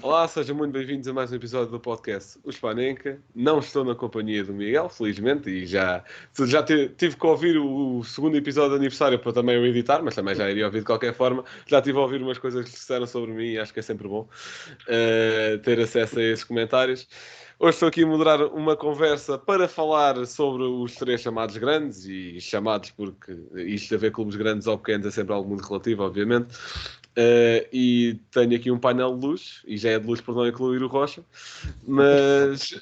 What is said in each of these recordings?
Olá, sejam muito bem-vindos a mais um episódio do podcast O Spanenka. Não estou na companhia do Miguel, felizmente, e já tive que ouvir o segundo episódio de aniversário para também o editar, mas também já iria ouvir de qualquer forma. Já tive a ouvir umas coisas que disseram sobre mim e acho que é sempre bom ter acesso a esses comentários. Hoje estou aqui a moderar uma conversa para falar sobre os três chamados grandes, e chamados porque isto de haver clubes grandes ou pequenos é sempre algo muito relativo, obviamente. E tenho aqui um painel de luz, e já é de luz por não incluir o Rocha, mas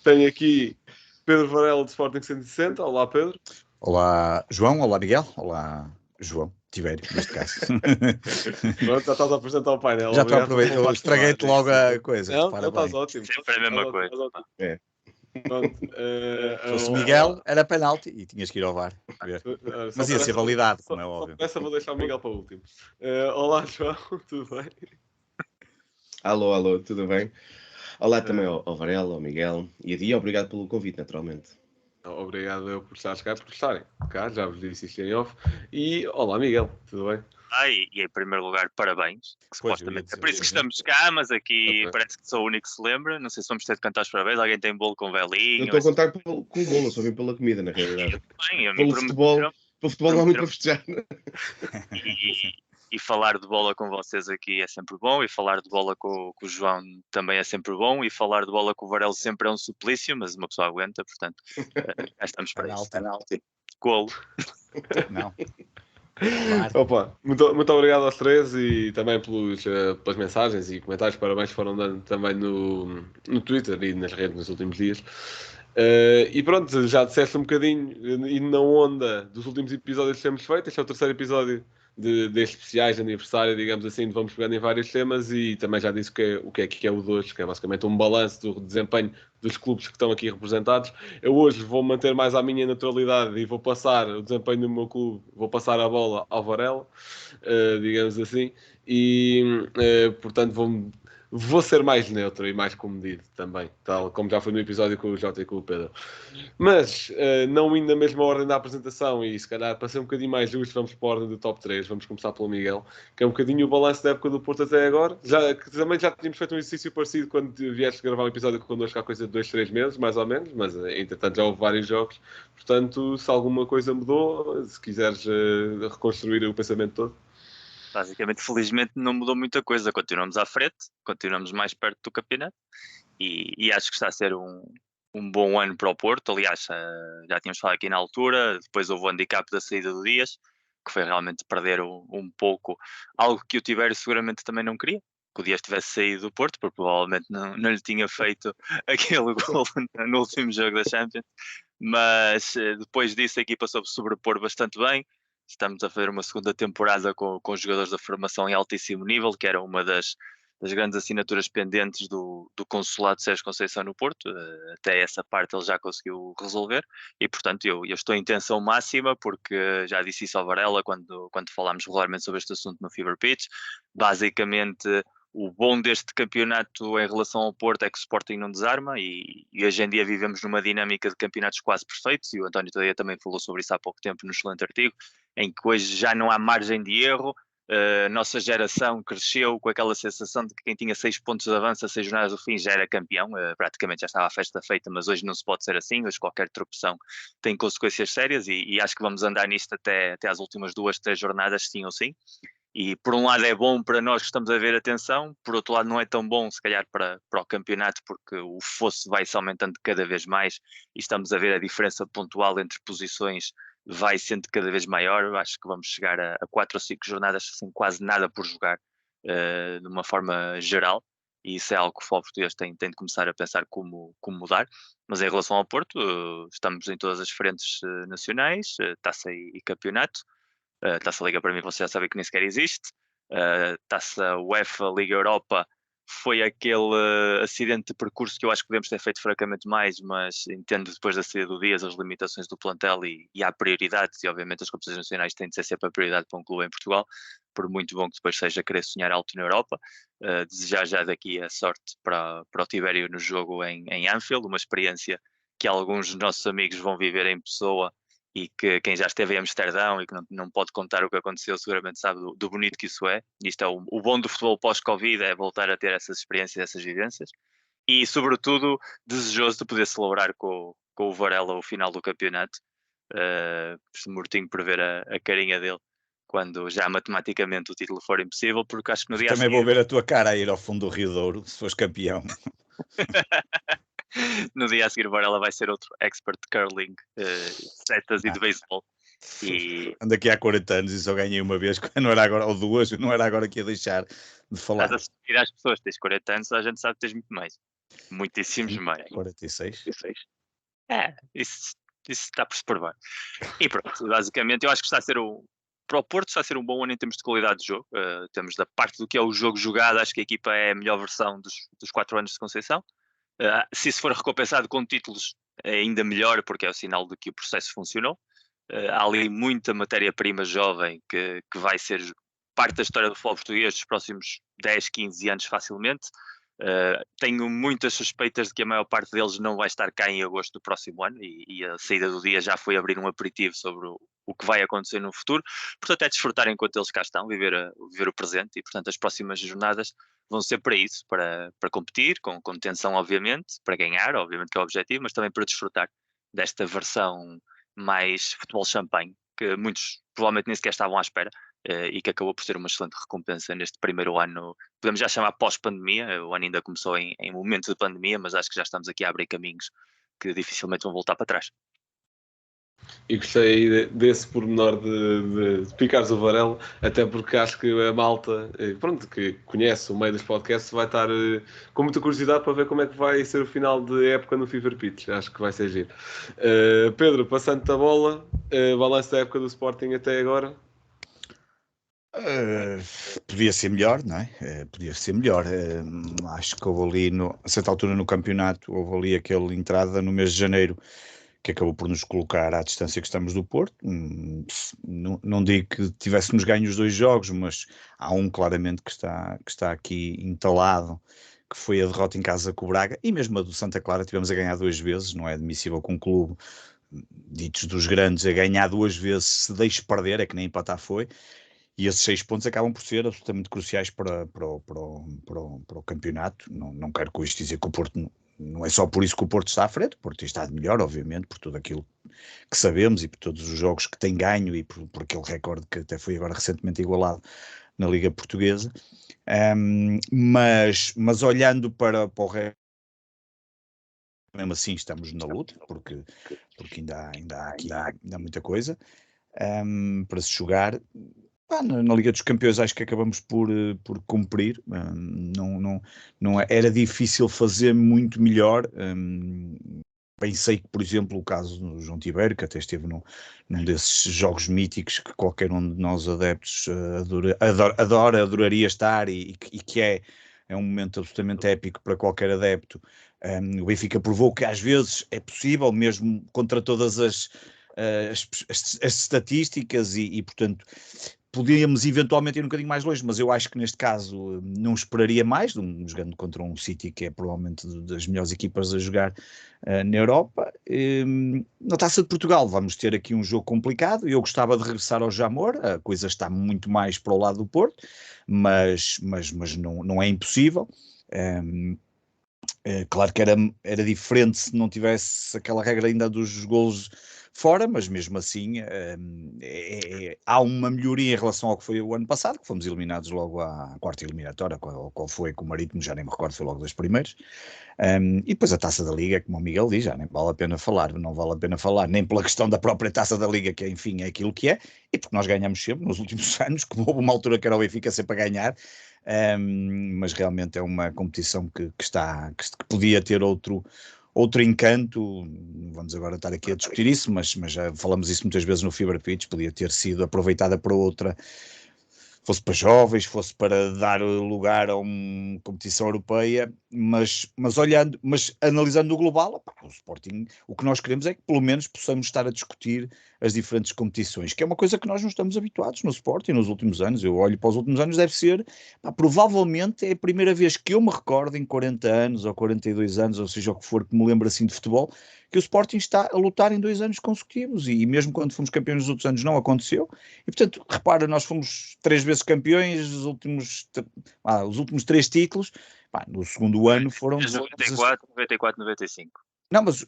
tenho aqui Pedro Varela de Sporting 160. Olá, Pedro. Olá, João. Olá, Miguel. Olá, João Tiverio, neste caso. Pronto, já estás a apresentar o painel. Já estou a aproveitar, eu estraguei-te logo a coisa. Não, estás ótimo. Sempre a mesma coisa. É. Pronto, Se fosse Miguel, era penalti e tinhas que ir ao VAR. Mas ia ser validado, como é óbvio. Essa vou deixar o Miguel para o último. Olá, João, tudo bem? Alô, tudo bem? Olá também ao Varela, ao Miguel e a Dia, obrigado pelo convite, naturalmente. Obrigado eu por estares cá, por estarem cá, já vos disse isto em off. E olá, Miguel, tudo bem? E em primeiro lugar, parabéns. Que Pois, supostamente é por isso que estamos cá, mas aqui parece que sou o único que se lembra. Não sei se vamos ter de cantar os parabéns. Alguém tem bolo com velinho? Eu estou a contar com o bolo, só vim pela comida, na realidade. Bem, Pelo futebol não há muito para festejar. E falar de bola com vocês aqui é sempre bom, e falar de bola com o João também é sempre bom, e falar de bola com o Varela sempre é um suplício, mas uma pessoa aguenta, portanto, cá estamos para isso. Penalti. Golo. Não. Opa, muito obrigado aos três e também pelas mensagens e comentários. Parabéns que foram dando também no Twitter e nas redes nos últimos dias. E pronto, já disseste um bocadinho e na onda dos últimos episódios que temos feito. Este é o terceiro episódio destes especiais de aniversário, digamos assim, de vamos pegando em vários temas, e também já disse o que é o de hoje, que é basicamente um balanço do desempenho dos clubes que estão aqui representados. Eu hoje vou manter mais a minha naturalidade e vou passar o desempenho do meu clube, vou passar a bola ao Varela, digamos assim, e portanto vou ser mais neutro e mais comedido também, tal como já foi no episódio com o Jota e com o Pedro. Mas, não indo na mesma ordem da apresentação, e se calhar para ser um bocadinho mais justo, vamos para a ordem do top 3. Vamos começar pelo Miguel, que é um bocadinho o balanço da época do Porto até agora. Também já tínhamos feito um exercício parecido quando vieste gravar um episódio connosco há coisa de 2-3 meses, mais ou menos, mas entretanto já houve vários jogos. Portanto, se alguma coisa mudou, se quiseres reconstruir o pensamento todo. Basicamente, felizmente, não mudou muita coisa. Continuamos à frente, continuamos mais perto do campeonato, e acho que está a ser um bom ano para o Porto. Aliás, já tínhamos falado aqui na altura, depois houve o handicap da saída do Dias, que foi realmente perder um pouco algo que o Tiverio seguramente também não queria, que o Dias tivesse saído do Porto, porque provavelmente não lhe tinha feito aquele gol no último jogo da Champions. Mas depois disso a equipa soube sobrepor bastante bem. Estamos a fazer uma segunda temporada com jogadores da formação em altíssimo nível, que era uma das grandes assinaturas pendentes do consulado de Sérgio Conceição no Porto. Até essa parte ele já conseguiu resolver, e portanto eu estou em tensão máxima, porque já disse isso ao Varela quando falámos regularmente sobre este assunto no Fever Pitch. Basicamente, o bom deste campeonato em relação ao Porto é que o Sporting não desarma, e hoje em dia vivemos numa dinâmica de campeonatos quase perfeitos, e o António Tadeia também falou sobre isso há pouco tempo no excelente artigo, em que hoje já não há margem de erro. A nossa geração cresceu com aquela sensação de que quem tinha 6 pontos de avanço a 6 jornadas do fim já era campeão, praticamente já estava a festa feita, mas hoje não se pode ser assim. Hoje qualquer tropeção tem consequências sérias, e acho que vamos andar nisto até às últimas 2-3 jornadas, sim ou sim. E por um lado é bom para nós que estamos a ver atenção, por outro lado não é tão bom se calhar para o campeonato, porque o fosso vai se aumentando cada vez mais, e estamos a ver a diferença pontual entre posições vai sendo cada vez maior. Acho que vamos chegar a 4 ou 5 jornadas sem quase nada por jogar, de uma forma geral, e isso é algo que o futebol português tem de começar a pensar como mudar. Mas em relação ao Porto, estamos em todas as frentes nacionais, taça e campeonato. Taça Liga para mim você já sabe que nem sequer existe. Taça UEFA, Liga Europa, foi aquele acidente de percurso que eu acho que podemos ter feito francamente mais, mas entendo depois da saída do Dias as limitações do plantel, e há prioridades, e obviamente as competições nacionais têm de ser sempre a prioridade para um clube em Portugal, por muito bom que depois seja querer sonhar alto na Europa. Desejar já daqui a sorte para o Tiberio no jogo em Anfield, uma experiência que alguns dos nossos amigos vão viver em pessoa, e que quem já esteve em Amsterdão e que não pode contar o que aconteceu seguramente sabe do bonito que isso é. Isto é o bom do futebol pós-Covid, é voltar a ter essas experiências, essas vivências, e sobretudo desejoso de poder celebrar com o Varela o final do campeonato. Mortinho por ver a carinha dele quando já matematicamente o título for impossível, porque acho que no dia Também vou ver a tua cara a ir ao fundo do Rio Douro, se fores campeão. No dia a seguir o Varela vai ser outro expert de curling, setas e de beisebol. Ando aqui há 40 anos e só ganhei uma vez, não era agora, ou duas, não era agora que ia deixar de falar. Estás a seguir às pessoas, tens 40 anos, a gente sabe que tens muito mais. Muitíssimos mais. 46. Isso está por se provar. E pronto, basicamente eu acho que está a ser para o Porto está a ser um bom ano em termos de qualidade de jogo. Temos da parte do que é o jogo jogado, acho que a equipa é a melhor versão dos 4 anos de Conceição. Se isso for recompensado com títulos, é ainda melhor, porque é o sinal de que o processo funcionou. Há ali muita matéria-prima jovem que vai ser parte da história do futebol português dos próximos 10, 15 anos facilmente. Tenho muitas suspeitas de que a maior parte deles não vai estar cá em agosto do próximo ano, e a saída do dia já foi abrir um aperitivo sobre o que vai acontecer no futuro. Portanto, é desfrutar enquanto eles cá estão, viver o presente, e portanto as próximas jornadas vão ser para isso, para competir, com tensão obviamente, para ganhar, obviamente que é o objetivo, mas também para desfrutar desta versão mais futebol champanhe, que muitos provavelmente nem sequer estavam à espera, e que acabou por ser uma excelente recompensa neste primeiro ano, podemos já chamar pós-pandemia. O ano ainda começou em momento de pandemia, mas acho que já estamos aqui a abrir caminhos que dificilmente vão voltar para trás. E gostei desse pormenor de picares o Varela, até porque acho que a malta, pronto, que conhece o meio dos podcasts, vai estar com muita curiosidade para ver como é que vai ser o final de época no Fever Pitch. Acho que vai ser giro. Pedro, passando-te a bola, balanço da época do Sporting até agora. Podia ser melhor, não é? Podia ser melhor. Acho que houve ali, a certa altura no campeonato, houve ali aquela entrada no mês de janeiro que acabou por nos colocar à distância que estamos do Porto. Não digo que tivéssemos ganho os 2 jogos, mas há um claramente que está aqui entalado, que foi a derrota em casa com o Braga, e mesmo a do Santa Clara tivemos a ganhar 2 vezes. Não é admissível que um clube, ditos dos grandes, a ganhar 2 vezes se deixe perder, é que nem empatar foi. E esses 6 pontos acabam por ser absolutamente cruciais para o campeonato. Não quero com isto dizer que o Porto, não é só por isso que o Porto está à frente. O Porto tem estado melhor, obviamente, por tudo aquilo que sabemos e por todos os jogos que tem ganho, e por aquele recorde que até foi agora recentemente igualado na Liga Portuguesa. Mas olhando para o resto, mesmo assim estamos na luta, porque ainda há muita coisa para se jogar. Na Liga dos Campeões acho que acabamos por cumprir. Era difícil fazer muito melhor. Bem sei que, por exemplo, o caso do João Tibeiro, que até esteve num desses jogos míticos que qualquer um de nós adeptos adoraria estar, e que é um momento absolutamente épico para qualquer adepto. O Benfica provou que às vezes é possível, mesmo contra todas as estatísticas, e portanto podíamos eventualmente ir um bocadinho mais longe, mas eu acho que neste caso não esperaria mais, jogando contra um City que é provavelmente das melhores equipas a jogar na Europa. Na Taça de Portugal vamos ter aqui um jogo complicado. Eu gostava de regressar ao Jamor, a coisa está muito mais para o lado do Porto, mas não é impossível. Claro que era diferente se não tivesse aquela regra ainda dos golos fora, mas mesmo assim há uma melhoria em relação ao que foi o ano passado, que fomos eliminados logo à quarta eliminatória, qual foi com o Marítimo, já nem me recordo, foi logo das primeiras. E depois a Taça da Liga, como o Miguel diz, já nem vale a pena falar, não vale a pena falar nem pela questão da própria Taça da Liga, que enfim é aquilo que é, e porque nós ganhamos sempre nos últimos anos, como houve uma altura que era o Benfica sempre a ganhar. Mas realmente é uma competição que podia ter outro encanto. Vamos agora estar aqui a discutir isso, mas já falamos isso muitas vezes no Fever Pitch, podia ter sido aproveitada para outra, fosse para jovens, fosse para dar lugar a uma competição europeia, mas analisando no global, o Sporting, o que nós queremos é que pelo menos possamos estar a discutir as diferentes competições, que é uma coisa que nós não estamos habituados no Sporting nos últimos anos. Eu olho para os últimos anos, deve ser, provavelmente é a primeira vez que eu me recordo em 40 anos ou 42 anos, ou seja o que for, que me lembro assim de futebol, que que o Sporting está a lutar em 2 anos consecutivos, e mesmo quando fomos campeões nos outros anos não aconteceu, e portanto, repara, nós fomos 3 vezes campeões, os últimos 3 títulos, no segundo ano foram 94, 94, 95. Não, mas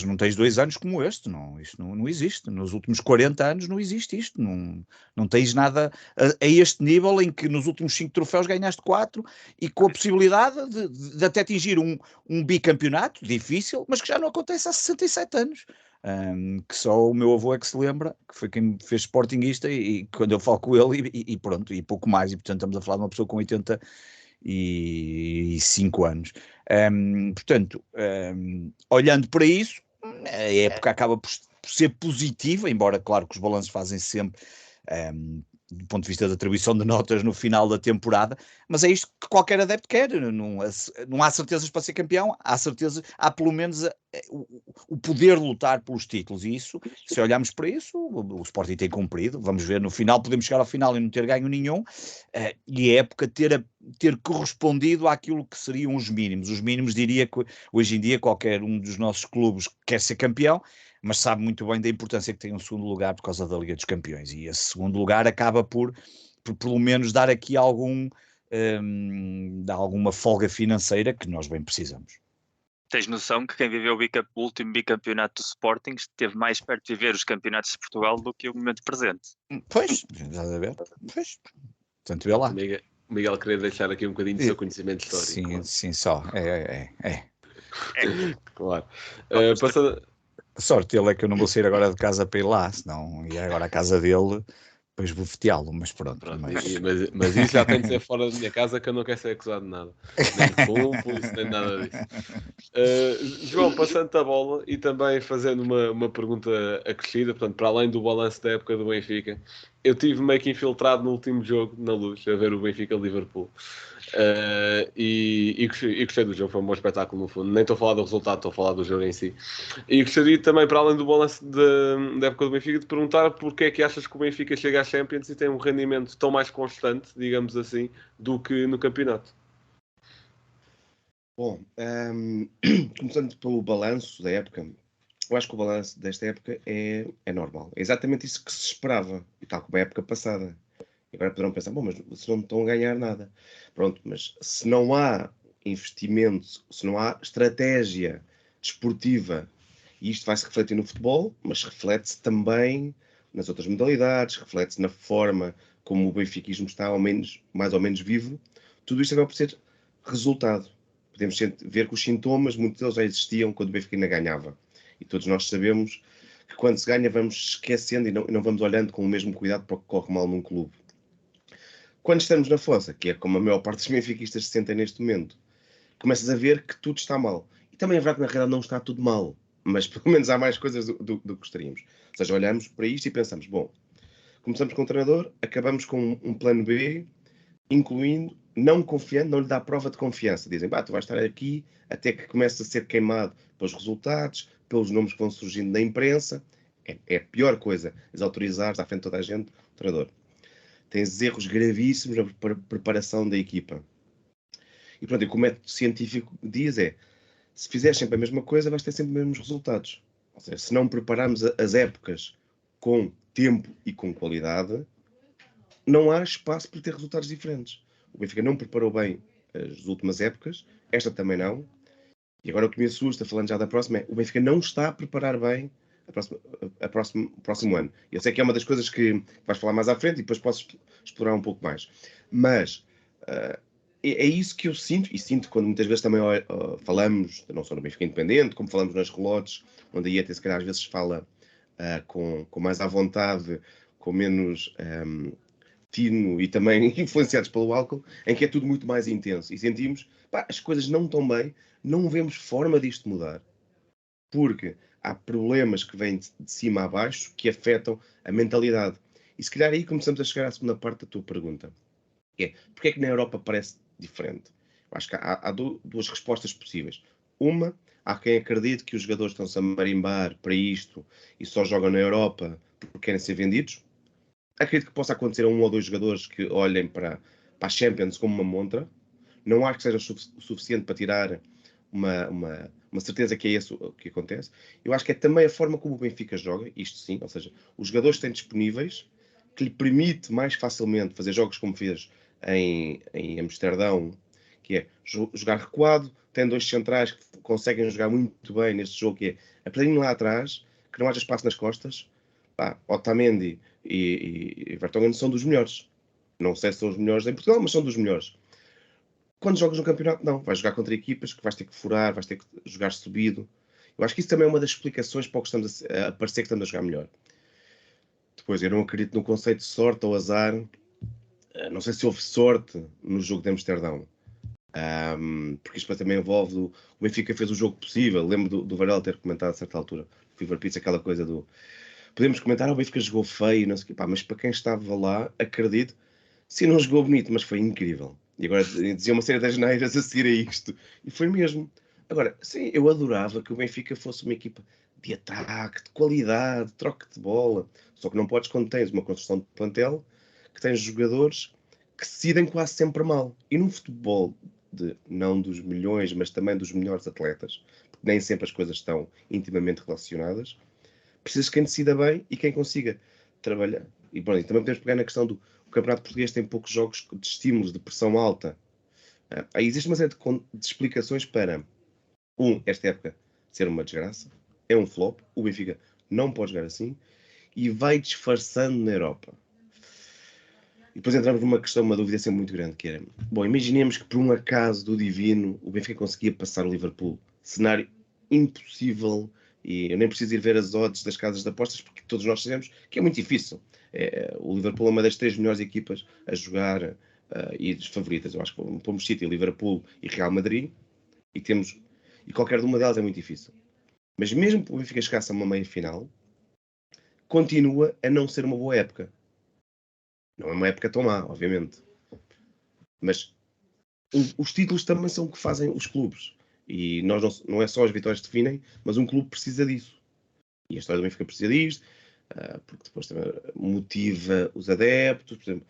não tens 2 anos como este, não, isto não existe. Nos últimos 40 anos não existe isto. Não tens nada a este nível em que nos últimos 5 troféus ganhaste 4 e com a possibilidade de até atingir um bicampeonato, difícil, mas que já não acontece há 67 anos. Que só o meu avô é que se lembra, que foi quem me fez sportinguista, e quando eu falo com ele, e pronto, e pouco mais, e portanto estamos a falar de uma pessoa com 85 anos. Portanto, olhando para isso, a época acaba por ser positiva, embora, claro, que os balanços fazem sempre do ponto de vista da atribuição de notas no final da temporada, mas é isto que qualquer adepto quer. Não há certezas para ser campeão, há pelo menos o poder de lutar pelos títulos, e isso, se olharmos para isso, o Sporting tem cumprido. Vamos ver no final, podemos chegar ao final e não ter ganho nenhum, e a época ter correspondido àquilo que seriam os mínimos. Diria que hoje em dia qualquer um dos nossos clubes quer ser campeão, mas sabe muito bem da importância que tem um segundo lugar por causa da Liga dos Campeões, e esse segundo lugar acaba por pelo menos dar aqui alguma folga financeira que nós bem precisamos. Tens noção que quem viveu o último bicampeonato do Sporting esteve mais perto de viver os campeonatos de Portugal do que o momento presente? Pois, estás a ver? Pois, portanto, vê lá. O Miguel queria deixar aqui um bocadinho do seu conhecimento histórico. Sim, claro. sim, só. Claro. Passando... A sorte dele é que eu não vou sair agora de casa para ir lá, senão ia agora à casa dele, depois bufeteá-lo, mas pronto. Mas isso já tem de ser fora da minha casa, que eu não quero ser acusado de nada. Nem de cúmplice, nem nada disso. João, passando a bola e também fazendo uma pergunta acrescida, portanto, para além do balanço da época do Benfica, eu tive meio que infiltrado no último jogo, na Luz, a ver o Benfica-Liverpool. E gostei do jogo, foi um bom espetáculo no fundo. Nem estou a falar do resultado, estou a falar do jogo em si. E gostaria também, para além do balanço da época do Benfica, de perguntar porque é que achas que o Benfica chega à Champions e tem um rendimento tão mais constante, digamos assim, do que no campeonato. Bom, começando pelo balanço da época, eu acho que o balanço desta época é normal. É exatamente isso que se esperava, e tal como a época passada. Agora poderão pensar, bom, mas vocês não estão a ganhar nada. Pronto, mas se não há investimento, se não há estratégia desportiva, e isto vai-se refletir no futebol, mas reflete-se também nas outras modalidades, reflete-se na forma como o benfiquismo está mais ou menos vivo, tudo isto acaba por ser resultado. Podemos ver que os sintomas, muitos deles já existiam quando o Benfica ainda ganhava. E todos nós sabemos que quando se ganha vamos esquecendo e não vamos olhando com o mesmo cuidado para o que corre mal num clube. Quando estamos na fossa, que é como a maior parte dos benfiquistas se sentem neste momento, começas a ver que tudo está mal. E também é verdade que na realidade não está tudo mal, mas pelo menos há mais coisas do que gostaríamos. Ou seja, olhamos para isto e pensamos, bom, começamos com o treinador, acabamos com um plano B, incluindo, não confiando, não lhe dá prova de confiança. Dizem, tu vais estar aqui até que comece a ser queimado pelos resultados, pelos nomes que vão surgindo na imprensa. É a pior coisa, desautorizares à frente de toda a gente o treinador. Tens erros gravíssimos na preparação da equipa. E pronto, e como o método científico diz se fizeres sempre a mesma coisa, vais ter sempre os mesmos resultados. Ou seja, se não prepararmos as épocas com tempo e com qualidade, não há espaço para ter resultados diferentes. O Benfica não preparou bem as últimas épocas, esta também não. E agora o que me assusta, falando já da próxima, é o Benfica não está a preparar bem o próximo ano. Eu sei que é uma das coisas que vais falar mais à frente e depois posso explorar um pouco mais. Mas é isso que eu sinto, e sinto quando muitas vezes também falamos, não só no Benfica Independente, como falamos nas relotes, onde aí até se calhar às vezes fala com mais à vontade, com menos tino e também influenciados pelo álcool, em que é tudo muito mais intenso. E sentimos, as coisas não estão bem, não vemos forma disto mudar. Porque há problemas que vêm de cima a baixo que afetam a mentalidade. E se calhar aí começamos a chegar à segunda parte da tua pergunta. Porque é que na Europa parece diferente? Eu acho que há duas respostas possíveis. Uma, há quem acredite que os jogadores estão-se a marimbar para isto e só jogam na Europa porque querem ser vendidos. Acredito que possa acontecer a 1 ou 2 jogadores que olhem para a Champions como uma montra. Não acho que seja o suficiente para tirar uma certeza que é isso o que acontece. Eu acho que é também a forma como o Benfica joga, isto sim, ou seja, os jogadores que têm disponíveis, que lhe permite mais facilmente fazer jogos como fez em Amsterdão, que é jogar recuado, tem 2 centrais que conseguem jogar muito bem neste jogo, que é apelarem lá atrás, que não haja espaço nas costas. Otamendi e Vertonghen são dos melhores. Não sei se são os melhores em Portugal, mas são dos melhores. Quando jogas no campeonato, não. Vais jogar contra equipas que vais ter que furar, vais ter que jogar subido. Eu acho que isso também é uma das explicações para o que estamos a parecer que estamos a jogar melhor. Depois, eu não acredito no conceito de sorte ou azar. Não sei se houve sorte no jogo de Amsterdão. Porque isto também envolve o Benfica fez o jogo possível. Lembro do Varela ter comentado a certa altura, o Fever Pitch, aquela coisa do podemos comentar, o Benfica jogou feio, não sei o quê, mas para quem estava lá, acredito, se não jogou bonito, mas foi incrível. E agora dizia uma série de asneiras a seguir a isto, e foi mesmo. Agora, sim, eu adorava que o Benfica fosse uma equipa de ataque, de qualidade, de troca de bola, só que não podes quando tens uma construção de plantel, que tens jogadores que se decidem quase sempre mal. E num futebol não dos milhões, mas também dos melhores atletas, porque nem sempre as coisas estão intimamente relacionadas, precisas de quem decida bem e quem consiga trabalhar. E bom, também podemos pegar na questão do Campeonato Português tem poucos jogos de estímulos, de pressão alta. Aí existe uma série de explicações para, esta época ser uma desgraça, é um flop, o Benfica não pode jogar assim, e vai disfarçando na Europa. E depois entramos numa questão, uma dúvida sempre muito grande, que era, imaginemos que por um acaso do divino o Benfica conseguia passar o Liverpool. Cenário impossível, e eu nem preciso ir ver as odds das casas de apostas, porque todos nós sabemos que é muito difícil. O Liverpool é uma das 3 melhores equipas a jogar e das favoritas. Eu acho que pomos City, Liverpool e Real Madrid, e qualquer uma delas é muito difícil. Mas mesmo que o Benfica chegasse a uma meia-final, continua a não ser uma boa época. Não é uma época tão má, obviamente. Mas os títulos também são o que fazem os clubes. E nós não é só as vitórias que definem, mas um clube precisa disso. E a história do Benfica precisa disto, porque depois também motiva os adeptos. Por exemplo,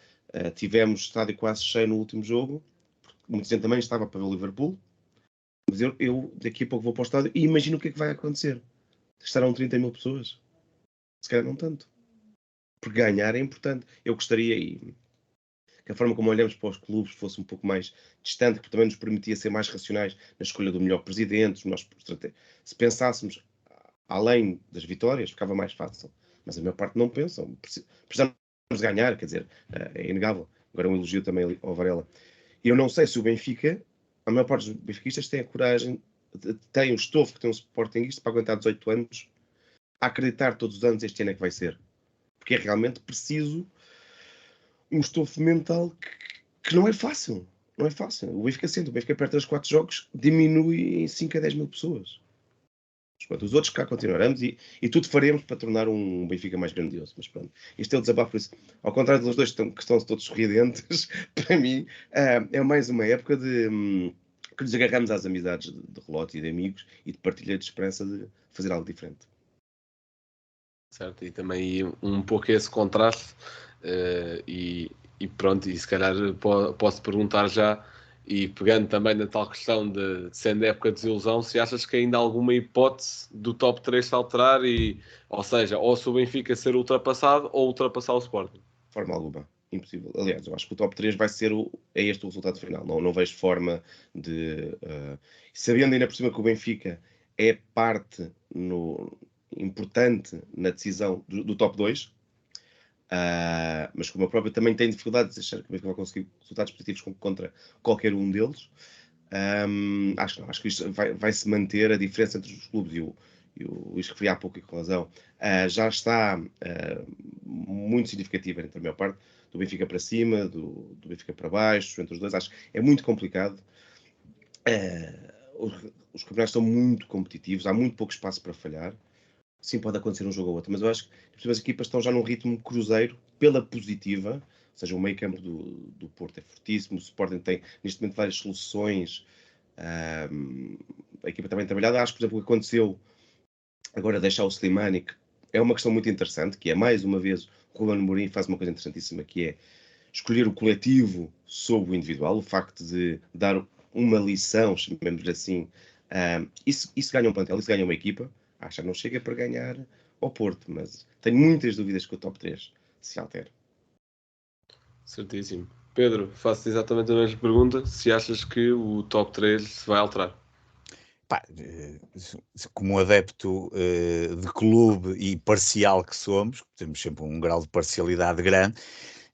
tivemos estádio quase cheio no último jogo, porque muita gente também estava para ver o Liverpool. Mas eu daqui a pouco vou para o estádio e imagino o que é que vai acontecer. Estarão 30 mil pessoas? Se calhar não tanto. Porque ganhar é importante. Eu gostaria, que a forma como olhamos para os clubes fosse um pouco mais distante, que também nos permitia ser mais racionais na escolha do melhor presidente, se pensássemos além das vitórias, ficava mais fácil. Mas a maior parte não pensam. Precisamos ganhar, quer dizer, é inegável. Agora um elogio também ao Varela. E eu não sei se o Benfica, a maior parte dos benfiquistas tem a coragem, tem o estofo que tem um Sportingista para aguentar 18 anos, a acreditar todos os anos este ano é que vai ser. Porque é realmente preciso um estofo mental que não é fácil. Não é fácil. O Benfica sente, o Benfica perto dos 4 jogos diminui em 5 a 10 mil pessoas. Pronto, os outros cá continuaremos e tudo faremos para tornar um Benfica mais grandioso. Mas pronto, este é o desabafo. Por isso, ao contrário dos dois que estão todos sorridentes, para mim é mais uma época que nos agarramos às amizades de relote e de amigos e de partilha de esperança de fazer algo diferente. Certo, e também um pouco esse contraste e pronto, e se calhar posso perguntar já, e pegando também na tal questão de sendo época de desilusão, se achas que ainda há alguma hipótese do top 3 se alterar, ou seja, ou se o Benfica ser ultrapassado ou ultrapassar o Sporting? De forma alguma, impossível. Aliás, eu acho que o top 3 vai ser este o resultado final. Não vejo forma de... sabendo ainda por cima que o Benfica é parte importante na decisão do top 2, mas como eu próprio também tenho dificuldade de achar que o Benfica vai conseguir resultados positivos contra qualquer um deles. Acho que isto vai se manter a diferença entre os clubes e o Luís referia há pouco e com razão, já está muito significativa entre a maior parte, do Benfica para cima, do Benfica para baixo, entre os dois. Acho que é muito complicado. Os campeonatos são muito competitivos, há muito pouco espaço para falhar. Sim, pode acontecer um jogo ou outro, mas eu acho que as equipas estão já num ritmo cruzeiro, pela positiva, ou seja, o meio campo do Porto é fortíssimo, o Sporting tem neste momento várias soluções, a equipa também trabalhada. Acho que, por exemplo, o que aconteceu agora deixar o Slimani, que é uma questão muito interessante, que é, mais uma vez, o Ruben Amorim faz uma coisa interessantíssima, que é escolher o coletivo sobre o individual, o facto de dar uma lição, chamemos assim, Isso ganha um plantel, isso ganha uma equipa. Acho que não chega para ganhar ao Porto, mas tenho muitas dúvidas que o top 3 se altere. Certíssimo. Pedro, faço exatamente a mesma pergunta. Se achas que o top 3 se vai alterar? Pá, como adepto de clube e parcial que somos, temos sempre um grau de parcialidade grande.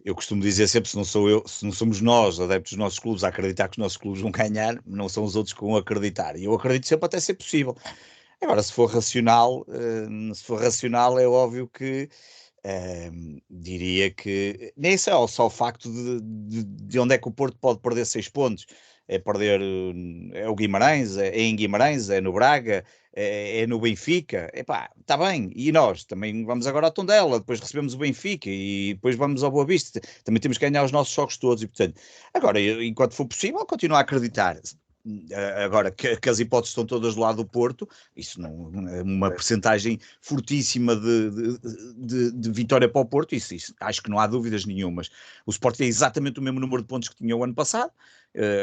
Eu costumo dizer sempre, se não somos nós, adeptos dos nossos clubes, a acreditar que os nossos clubes vão ganhar, não são os outros que vão acreditar. E eu acredito sempre até ser possível. Agora, se for racional, é óbvio que diria que nem só o facto de onde é que o Porto pode perder 6 pontos. É perder, é o Guimarães, é em Guimarães, é no Braga, é no Benfica. Epá, está bem. E nós também vamos agora ao Tondela, depois recebemos o Benfica e depois vamos ao Boa Vista. Também temos que ganhar os nossos jogos todos. E, portanto, agora, enquanto for possível, continuar a acreditar. Agora que as hipóteses estão todas do lado do Porto, isso não é uma percentagem fortíssima de vitória para o Porto, isso acho que não há dúvidas nenhumas. O Sporting tem exatamente o mesmo número de pontos que tinha o ano passado,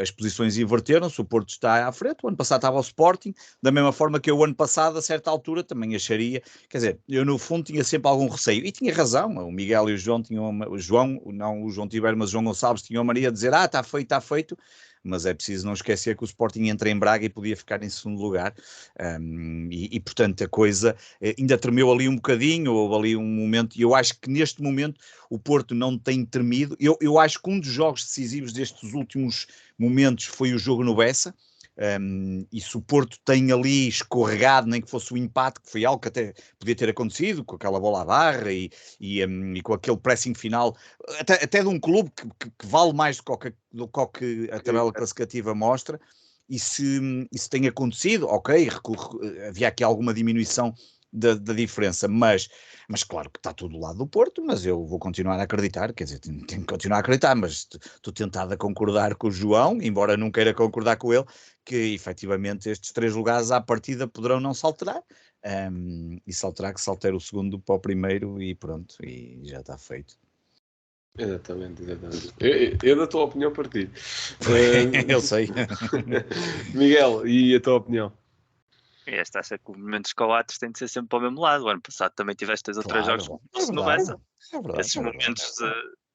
as posições inverteram-se, o Porto está à frente, o ano passado estava o Sporting, da mesma forma que eu o ano passado, a certa altura, também acharia, quer dizer, eu no fundo tinha sempre algum receio, e tinha razão, o Miguel e o João tinham, o João Tibeiro, mas o João Gonçalves tinham a mania de dizer, está feito, mas é preciso não esquecer que o Sporting entra em Braga e podia ficar em segundo lugar, e portanto a coisa ainda tremeu ali um bocadinho, houve ali um momento, e eu acho que neste momento o Porto não tem tremido. Eu acho que um dos jogos decisivos destes últimos momentos foi o jogo no Bessa, e se o Porto tem ali escorregado, nem que fosse o empate, que foi algo que até podia ter acontecido, com aquela bola à barra e com aquele pressing final, até de um clube que vale mais do que a tabela classificativa mostra, e se isso tem acontecido, ok, havia aqui alguma diminuição da diferença, mas claro que está tudo do lado do Porto, mas eu vou continuar a acreditar, quer dizer, tenho que continuar a acreditar, mas estou tentado a concordar com o João, embora não queira concordar com ele, que efetivamente estes 3 lugares à partida poderão não se alterar, e se alterar que se altere o segundo para o primeiro e pronto, e já está feito. Exatamente. Eu da tua opinião partilho. Eu sei. Miguel, e a tua opinião? Esta acha que os momentos coates têm de ser sempre para o mesmo lado. O ano passado também tiveste 2 ou 3 jogos no Bessa. Esses momentos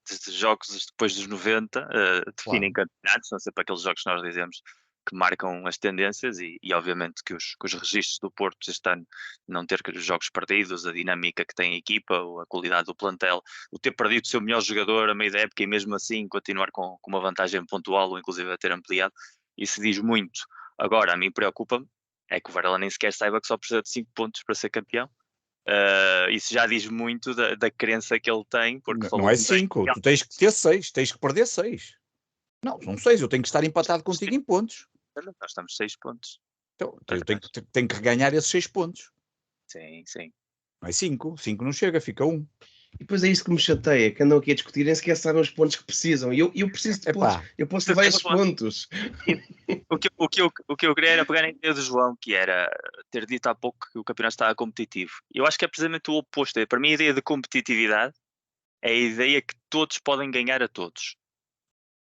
de jogos depois dos 90 definem campeonatos, são sempre aqueles jogos que nós dizemos que marcam as tendências e obviamente que os registros do Porto este ano não ter os jogos perdidos, a dinâmica que tem a equipa, a qualidade do plantel, o ter perdido o seu melhor jogador a meio da época e mesmo assim continuar com uma vantagem pontual ou inclusive a ter ampliado, isso diz muito. Agora, a mim preocupa-me é que o Varela nem sequer saiba que só precisa de 5 pontos para ser campeão. Isso já diz muito da crença que ele tem. Porque não é 5, tu tens que ter 6, tens que perder 6. Não, são 6, eu tenho que estar empatado contigo em pontos. Nós estamos 6 pontos. Então, eu tenho que ganhar esses 6 pontos. Sim. Não é 5 não chega, fica 1. E depois é isso que me chateia, que andam aqui a discutir, nem sequer sabem os pontos que precisam. E eu preciso de pontos, eu posso levar esses pontos. O que eu queria era pegar na ideia do João, que era ter dito há pouco que o campeonato estava competitivo. Eu acho que é precisamente o oposto. Para mim, a ideia de competitividade é a ideia que todos podem ganhar a todos.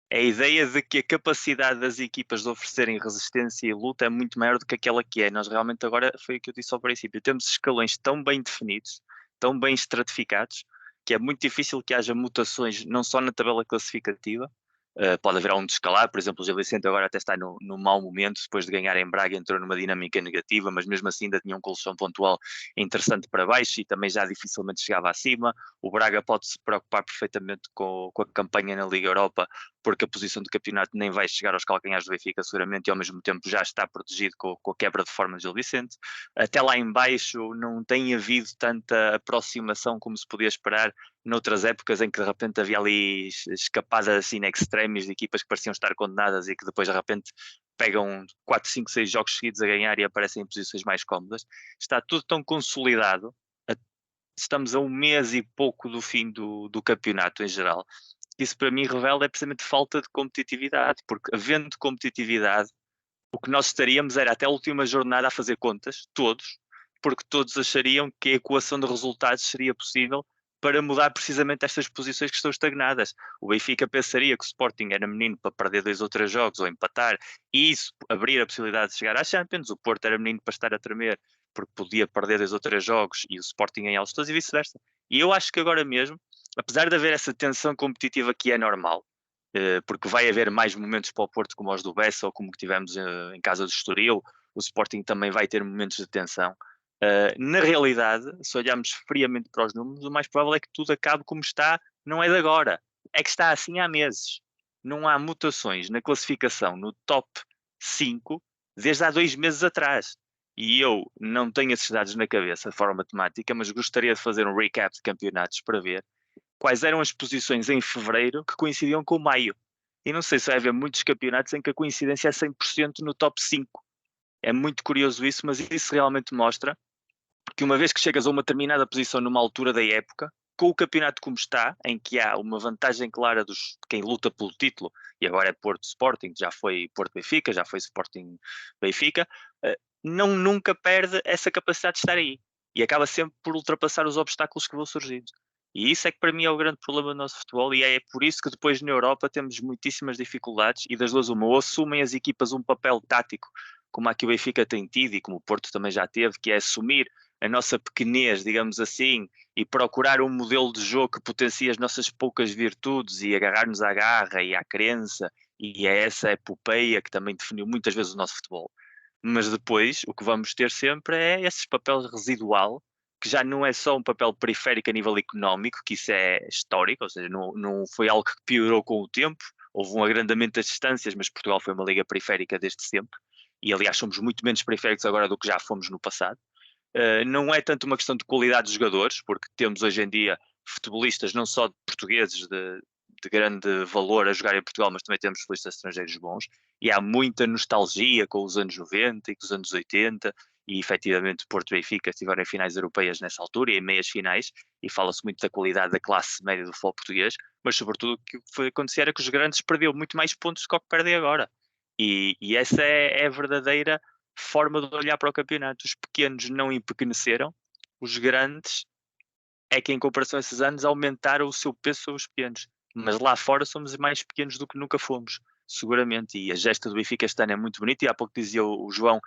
É a ideia de que a capacidade das equipas de oferecerem resistência e luta é muito maior do que aquela que é. Nós realmente agora, foi o que eu disse ao princípio, temos escalões tão bem definidos, tão bem estratificados, que é muito difícil que haja mutações não só na tabela classificativa, pode haver um descalar, por exemplo, o Gil Vicente agora até está no mau momento, depois de ganhar em Braga entrou numa dinâmica negativa, mas mesmo assim ainda tinha um colchão pontual interessante para baixo e também já dificilmente chegava acima. O Braga pode se preocupar perfeitamente com a campanha na Liga Europa, porque a posição do campeonato nem vai chegar aos calcanhares do Benfica seguramente e ao mesmo tempo já está protegido com a quebra de forma de Gil Vicente. Até lá em baixo não tem havido tanta aproximação como se podia esperar noutras épocas em que de repente havia ali escapadas assim extremis de equipas que pareciam estar condenadas e que depois de repente pegam 4, 5, 6 jogos seguidos a ganhar e aparecem em posições mais cómodas. Está tudo tão consolidado, estamos a 1 mês e pouco do fim do campeonato em geral. Isso para mim revela é precisamente falta de competitividade, porque havendo competitividade, o que nós estaríamos era até a última jornada a fazer contas, todos, porque todos achariam que a equação de resultados seria possível para mudar precisamente estas posições que estão estagnadas. O Benfica pensaria que o Sporting era menino para perder 2 ou 3 jogos ou empatar, e isso abrir a possibilidade de chegar à Champions. O Porto era menino para estar a tremer, porque podia perder 2 ou 3 jogos e o Sporting em altos todos e vice-versa. E eu acho que agora mesmo, apesar de haver essa tensão competitiva que é normal, porque vai haver mais momentos para o Porto como os do Bessa ou como que tivemos em casa do Estoril, o Sporting também vai ter momentos de tensão. Na realidade, se olharmos friamente para os números, o mais provável é que tudo acabe como está, não é de agora, é que está assim há meses. Não há mutações na classificação no top 5 desde há 2 meses atrás. E eu não tenho esses dados na cabeça de forma matemática, mas gostaria de fazer um recap de campeonatos para ver quais eram as posições em fevereiro que coincidiam com maio. E não sei se vai haver muitos campeonatos em que a coincidência é 100% no top 5. É muito curioso isso, mas isso realmente mostra que uma vez que chegas a uma determinada posição numa altura da época, com o campeonato como está, em que há uma vantagem clara de quem luta pelo título, e agora é Porto Sporting, já foi Porto Benfica, já foi Sporting Benfica, nunca perde essa capacidade de estar aí. E acaba sempre por ultrapassar os obstáculos que vão surgindo. E isso é que para mim é o grande problema do nosso futebol, e é por isso que depois na Europa temos muitíssimas dificuldades, e das duas uma, ou assumem as equipas um papel tático, como a que o Benfica tem tido, e como o Porto também já teve, que é assumir a nossa pequenez, digamos assim, e procurar um modelo de jogo que potencie as nossas poucas virtudes e agarrar-nos à garra e à crença e a essa epopeia que também definiu muitas vezes o nosso futebol. Mas depois o que vamos ter sempre é esse papel residual, que já não é só um papel periférico a nível económico, que isso é histórico, ou seja, não foi algo que piorou com o tempo, houve um agrandamento das distâncias, mas Portugal foi uma liga periférica desde sempre, e aliás somos muito menos periféricos agora do que já fomos no passado. Não é tanto uma questão de qualidade de jogadores, porque temos hoje em dia futebolistas não só de portugueses de grande valor a jogar em Portugal, mas também temos futebolistas estrangeiros bons, e há muita nostalgia com os anos 90 e com os anos 80, e efetivamente Porto e Benfica estiveram em finais europeias nessa altura e em meias finais, e fala-se muito da qualidade da classe média do futebol português, mas sobretudo o que foi acontecer era que os grandes perderam muito mais pontos do que o que perdem agora. E essa é a verdadeira forma de olhar para o campeonato. Os pequenos não empequeneceram, os grandes é que em comparação a esses anos aumentaram o seu peso sobre os pequenos. Mas lá fora somos mais pequenos do que nunca fomos, seguramente. E a gesta do Benfica este ano é muito bonita, e há pouco dizia o João,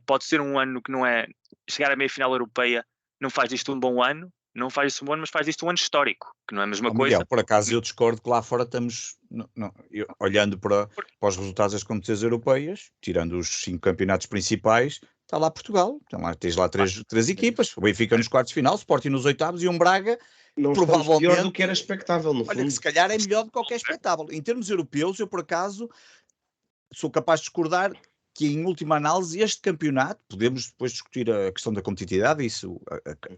pode ser um ano que não é chegar à meia-final europeia, não faz disto um bom ano, não faz isto um bom ano, mas faz disto um ano histórico, que não é a mesma coisa. Miguel, por acaso eu discordo que lá fora estamos, olhando para os resultados das competições europeias, tirando os 5 campeonatos principais, está lá Portugal, tens lá três equipas, o Benfica nos quartos de final, o Sporting nos oitavos e um Braga, não provavelmente pior do que era expectável, no fundo. Olha, que se calhar é melhor do que qualquer espetáculo. Em termos europeus, eu por acaso sou capaz de discordar que em última análise este campeonato, podemos depois discutir a questão da competitividade, isso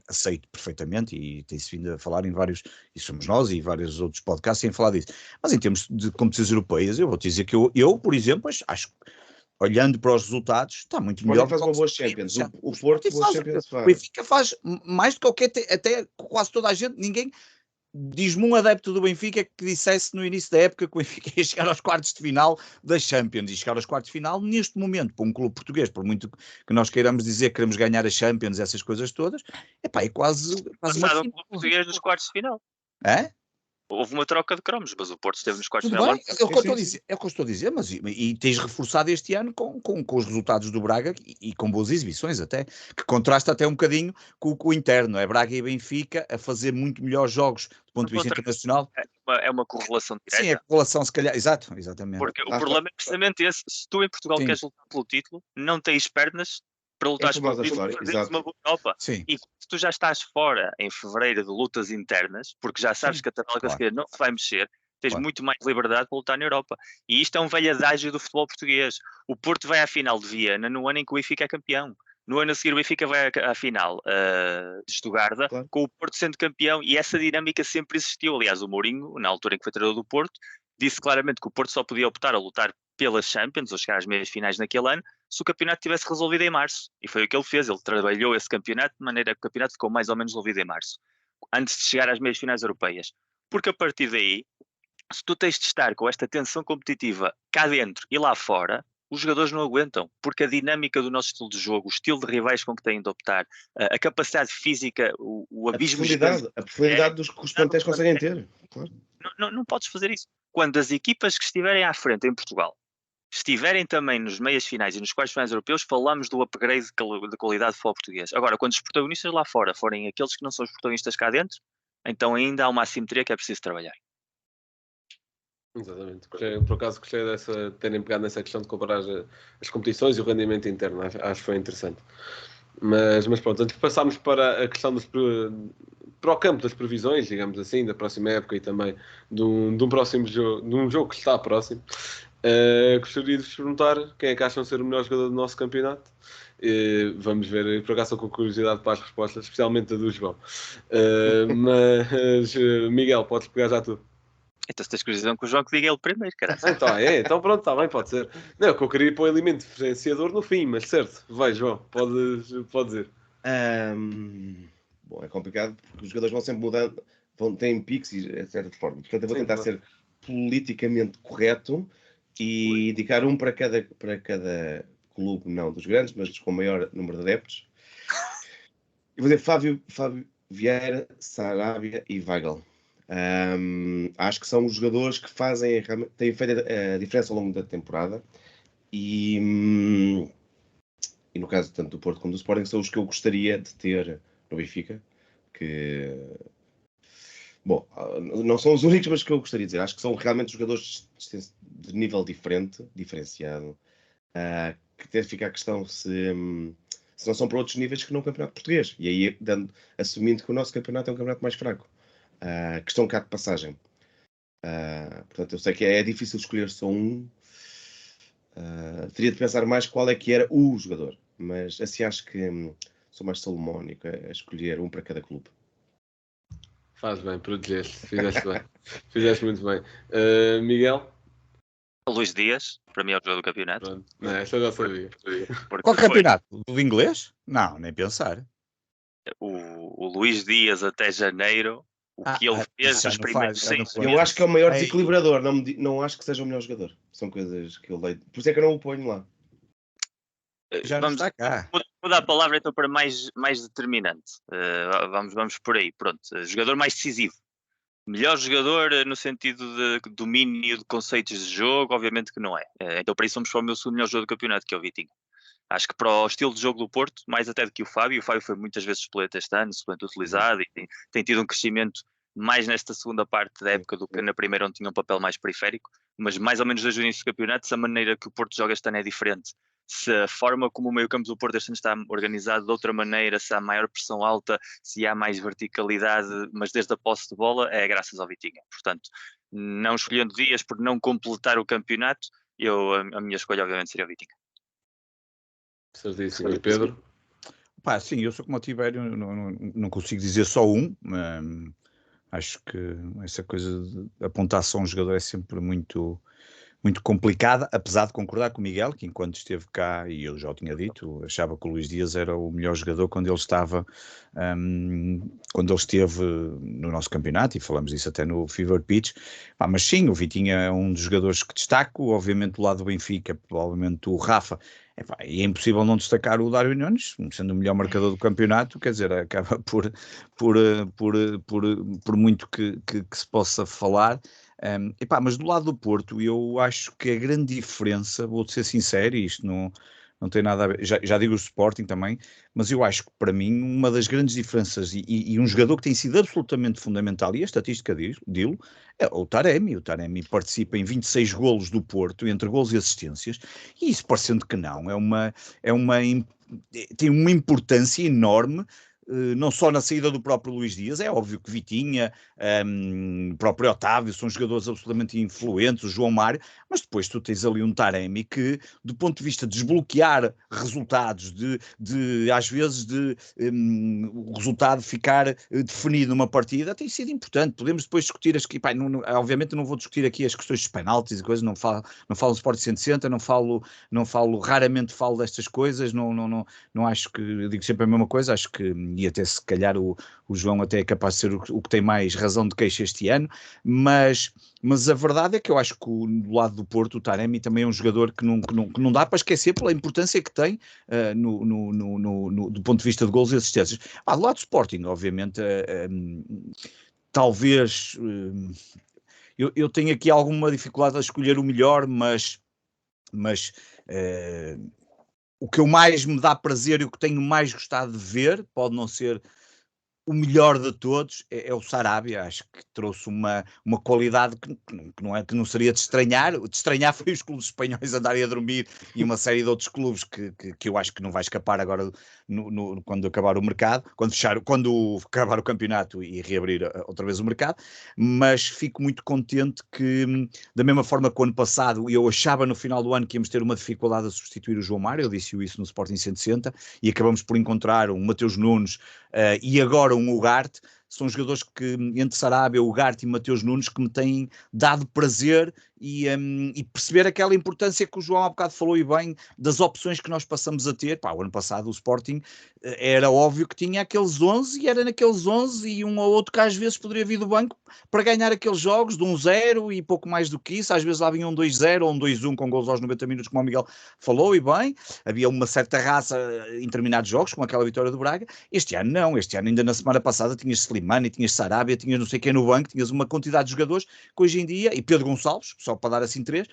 aceito perfeitamente, e tem-se vindo a falar em vários, e somos nós e vários outros podcasts têm falado disso, mas em termos de competições europeias, eu vou te dizer que eu por exemplo, acho, olhando para os resultados, está muito melhor. Faz uma boa Champions, o Porto boa Champions faz. O Benfica faz mais do que até quase toda a gente, ninguém. Diz-me um adepto do Benfica que dissesse no início da época que o Benfica ia chegar aos quartos de final da Champions, e chegar aos quartos de final neste momento, para um clube português, por muito que nós queiramos dizer que queremos ganhar a Champions, essas coisas todas, é quase uma final. Um clube português nos quartos de final. É? Houve uma troca de cromos, mas o Porto esteve nos quartos de final. final. É o que eu estou a dizer, mas e tens reforçado este ano com os resultados do Braga e com boas exibições até, que contrasta até um bocadinho com o interno, é Braga e Benfica a fazer muito melhores jogos do ponto de vista internacional. É uma correlação direta. Sim, é a correlação se calhar, exatamente. Porque o problema é precisamente esse, se tu em Portugal queres lutar pelo título, não tens pernas para lutar pelo título, fazes uma boa Copa. E se tu já estás fora em fevereiro de lutas internas, porque já sabes que a tabela claro. Não se vai mexer, tens muito mais liberdade para lutar na Europa. E isto é um velho adágio do futebol português. O Porto vai à final de Viena no ano em que o Benfica é campeão. No ano a seguir o Benfica vai à final de Stuttgart, claro. Com o Porto sendo campeão, e essa dinâmica sempre existiu. Aliás, o Mourinho, na altura em que foi treinador do Porto, disse claramente que o Porto só podia optar a lutar pela Champions, ou chegar às meias finais naquele ano, se o campeonato tivesse resolvido em março. E foi o que ele fez, ele trabalhou esse campeonato de maneira que o campeonato ficou mais ou menos resolvido em março, antes de chegar às meias finais europeias. Porque a partir daí, se tu tens de estar com esta tensão competitiva cá dentro e lá fora, os jogadores não aguentam, porque a dinâmica do nosso estilo de jogo, o estilo de rivais com que têm de optar, a capacidade física, o abismo gigante. A profundidade dos que os plantéis conseguem ter. Claro. Não podes fazer isso. Quando as equipas que estiverem à frente em Portugal estiverem também nos meias finais e nos quartos finais europeus, falamos do upgrade de qualidade do futebol português. Agora, quando os protagonistas lá fora forem aqueles que não são os protagonistas cá dentro, então ainda há uma assimetria que é preciso trabalhar. Exatamente. Por acaso gostei terem pegado nessa questão de comparar as competições e o rendimento interno. Acho que foi interessante. Mas pronto, antes de passarmos para a questão para o campo das previsões, digamos assim, da próxima época e também de um próximo jogo, de um jogo que está próximo, gostaria de vos perguntar quem é que acham ser o melhor jogador do nosso campeonato. Vamos ver, por acaso estou com curiosidade para as respostas, especialmente a do João. Mas Miguel, podes pegar já tu. Então se tens curiosidade com o João, que diga ele primeiro, caralho. Então pronto, está bem, pode ser. Não, que eu queria ir para o elemento diferenciador no fim, mas certo, vai João, pode dizer. Bom, é complicado porque os jogadores vão sempre mudando, têm piques e de certa forma. Portanto, eu vou tentar ser politicamente correto e indicar um para cada clube, não dos grandes, mas com maior número de adeptos. E vou dizer Fábio Vieira, Sarabia e Weigl. Acho que são os jogadores que têm feito a diferença ao longo da temporada e no caso tanto do Porto como do Sporting são os que eu gostaria de ter no Benfica, que bom, não são os únicos, mas que eu gostaria de dizer, acho que são realmente jogadores de nível diferenciado, que até fica a questão se não são para outros níveis que não o campeonato português, e aí assumindo que o nosso campeonato é um campeonato mais fraco. Questão cá de passagem. Portanto, eu sei que é difícil escolher só um. Teria de pensar mais qual é que era o jogador. Mas assim acho que sou mais salomónico a escolher um para cada clube. Faz bem, protegeste. Fizeste bem. Fizeste muito bem. Miguel? Luís Dias, para mim é o jogador do campeonato. Pronto. Não, essa eu já sabia. Qual campeonato? Do inglês? Não, nem pensar. O Luís Dias até janeiro, o que ele fez nos primeiros 6 meses. Eu acho que é o maior desequilibrador, não acho que seja o melhor jogador. São coisas que eu leio. Por isso é que eu não o ponho lá. Já não está cá. Vou dar a palavra então para mais determinante. Vamos por aí. Pronto. Jogador mais decisivo. Melhor jogador no sentido de domínio de conceitos de jogo, obviamente que não é. Então para isso vamos para o meu segundo melhor jogador do campeonato, que é o Vitinho. Acho que para o estilo de jogo do Porto, mais até do que o Fábio foi muitas vezes suplente este ano, suplente utilizado e tem tido um crescimento mais nesta segunda parte da época do que na primeira, onde tinha um papel mais periférico, mas mais ou menos desde o início do campeonato, se a maneira que o Porto joga este ano é diferente, se a forma como o meio-campo do Porto este ano está organizado de outra maneira, se há maior pressão alta, se há mais verticalidade, mas desde a posse de bola, é graças ao Vitinha. Portanto, não escolhendo Dias por não completar o campeonato, a minha escolha obviamente seria o Vitinha. Certíssimo. E Pedro? Sim, eu sou como o Tibério, não consigo dizer só um. Acho que essa coisa de apontar só um jogador é sempre muito complicada, apesar de concordar com o Miguel, que enquanto esteve cá, e eu já o tinha dito, achava que o Luís Dias era o melhor jogador quando ele esteve no nosso campeonato, e falamos disso até no Fever Pitch. Mas sim, o Vitinha é um dos jogadores que destaco, obviamente do lado do Benfica, provavelmente o Rafa. E é impossível não destacar o Darwin Núñez, sendo o melhor marcador do campeonato, quer dizer, acaba por muito que se possa falar. Mas do lado do Porto, eu acho que a grande diferença, vou ser sincero, e isto não tem nada a ver, já digo o Sporting também, mas eu acho que para mim uma das grandes diferenças e um jogador que tem sido absolutamente fundamental, e a estatística diz-lo, é o Taremi. O Taremi participa em 26 golos do Porto, entre golos e assistências, e isso, parecendo que não, tem uma importância enorme, não só na saída do próprio Luís Dias, é óbvio que Vitinha, o próprio Otávio são jogadores absolutamente influentes, o João Mário, mas depois tu tens ali um Taremi que, do ponto de vista de desbloquear resultados, às vezes o resultado ficar definido numa partida, tem sido importante. Podemos depois discutir obviamente não vou discutir aqui as questões dos penaltis e coisas, não falo do Sport 160, raramente falo destas coisas, não acho que, eu digo sempre a mesma coisa, acho que e até se calhar o João até é capaz de ser o que tem mais razão de queixa este ano, mas a verdade é que eu acho que do lado do Porto o Taremi também é um jogador que não dá para esquecer pela importância que tem do ponto de vista de golos e assistências. Do lado do Sporting, obviamente, talvez eu tenho aqui alguma dificuldade a escolher o melhor, mas o que eu mais me dá prazer e o que tenho mais gostado de ver, pode não ser o melhor de todos, é o Sarabia. Acho que trouxe uma qualidade que não seria de estranhar. De estranhar foi os clubes espanhóis andarem a dormir e uma série de outros clubes que eu acho que não vai escapar agora quando acabar o mercado, quando acabar o campeonato e reabrir outra vez o mercado. Mas fico muito contente que, da mesma forma que o ano passado, eu achava no final do ano que íamos ter uma dificuldade a substituir o João Mário, eu disse isso no Sporting 160, e acabamos por encontrar um Mateus Nunes e agora um Ugarte. São jogadores que, entre Sarabia, Ugarte e Mateus Nunes, que me têm dado prazer e perceber aquela importância que o João há bocado falou e bem, das opções que nós passamos a ter. O ano passado o Sporting era óbvio que tinha aqueles 11 e era naqueles 11 e um ou outro que às vezes poderia vir do banco para ganhar aqueles jogos de 1-0 e pouco mais do que isso. Às vezes lá vinha um 2-0 ou um 2-1 com golos aos 90 minutos, como o Miguel falou e bem. Havia uma certa raça em determinados jogos, com aquela vitória do Braga. Este ano não, este ano ainda na semana passada tinhas Slimani, tinhas Sarabia, tinhas não sei quem no banco, tinhas uma quantidade de jogadores que hoje em dia, e Pedro Gonçalves, só para dar assim 3,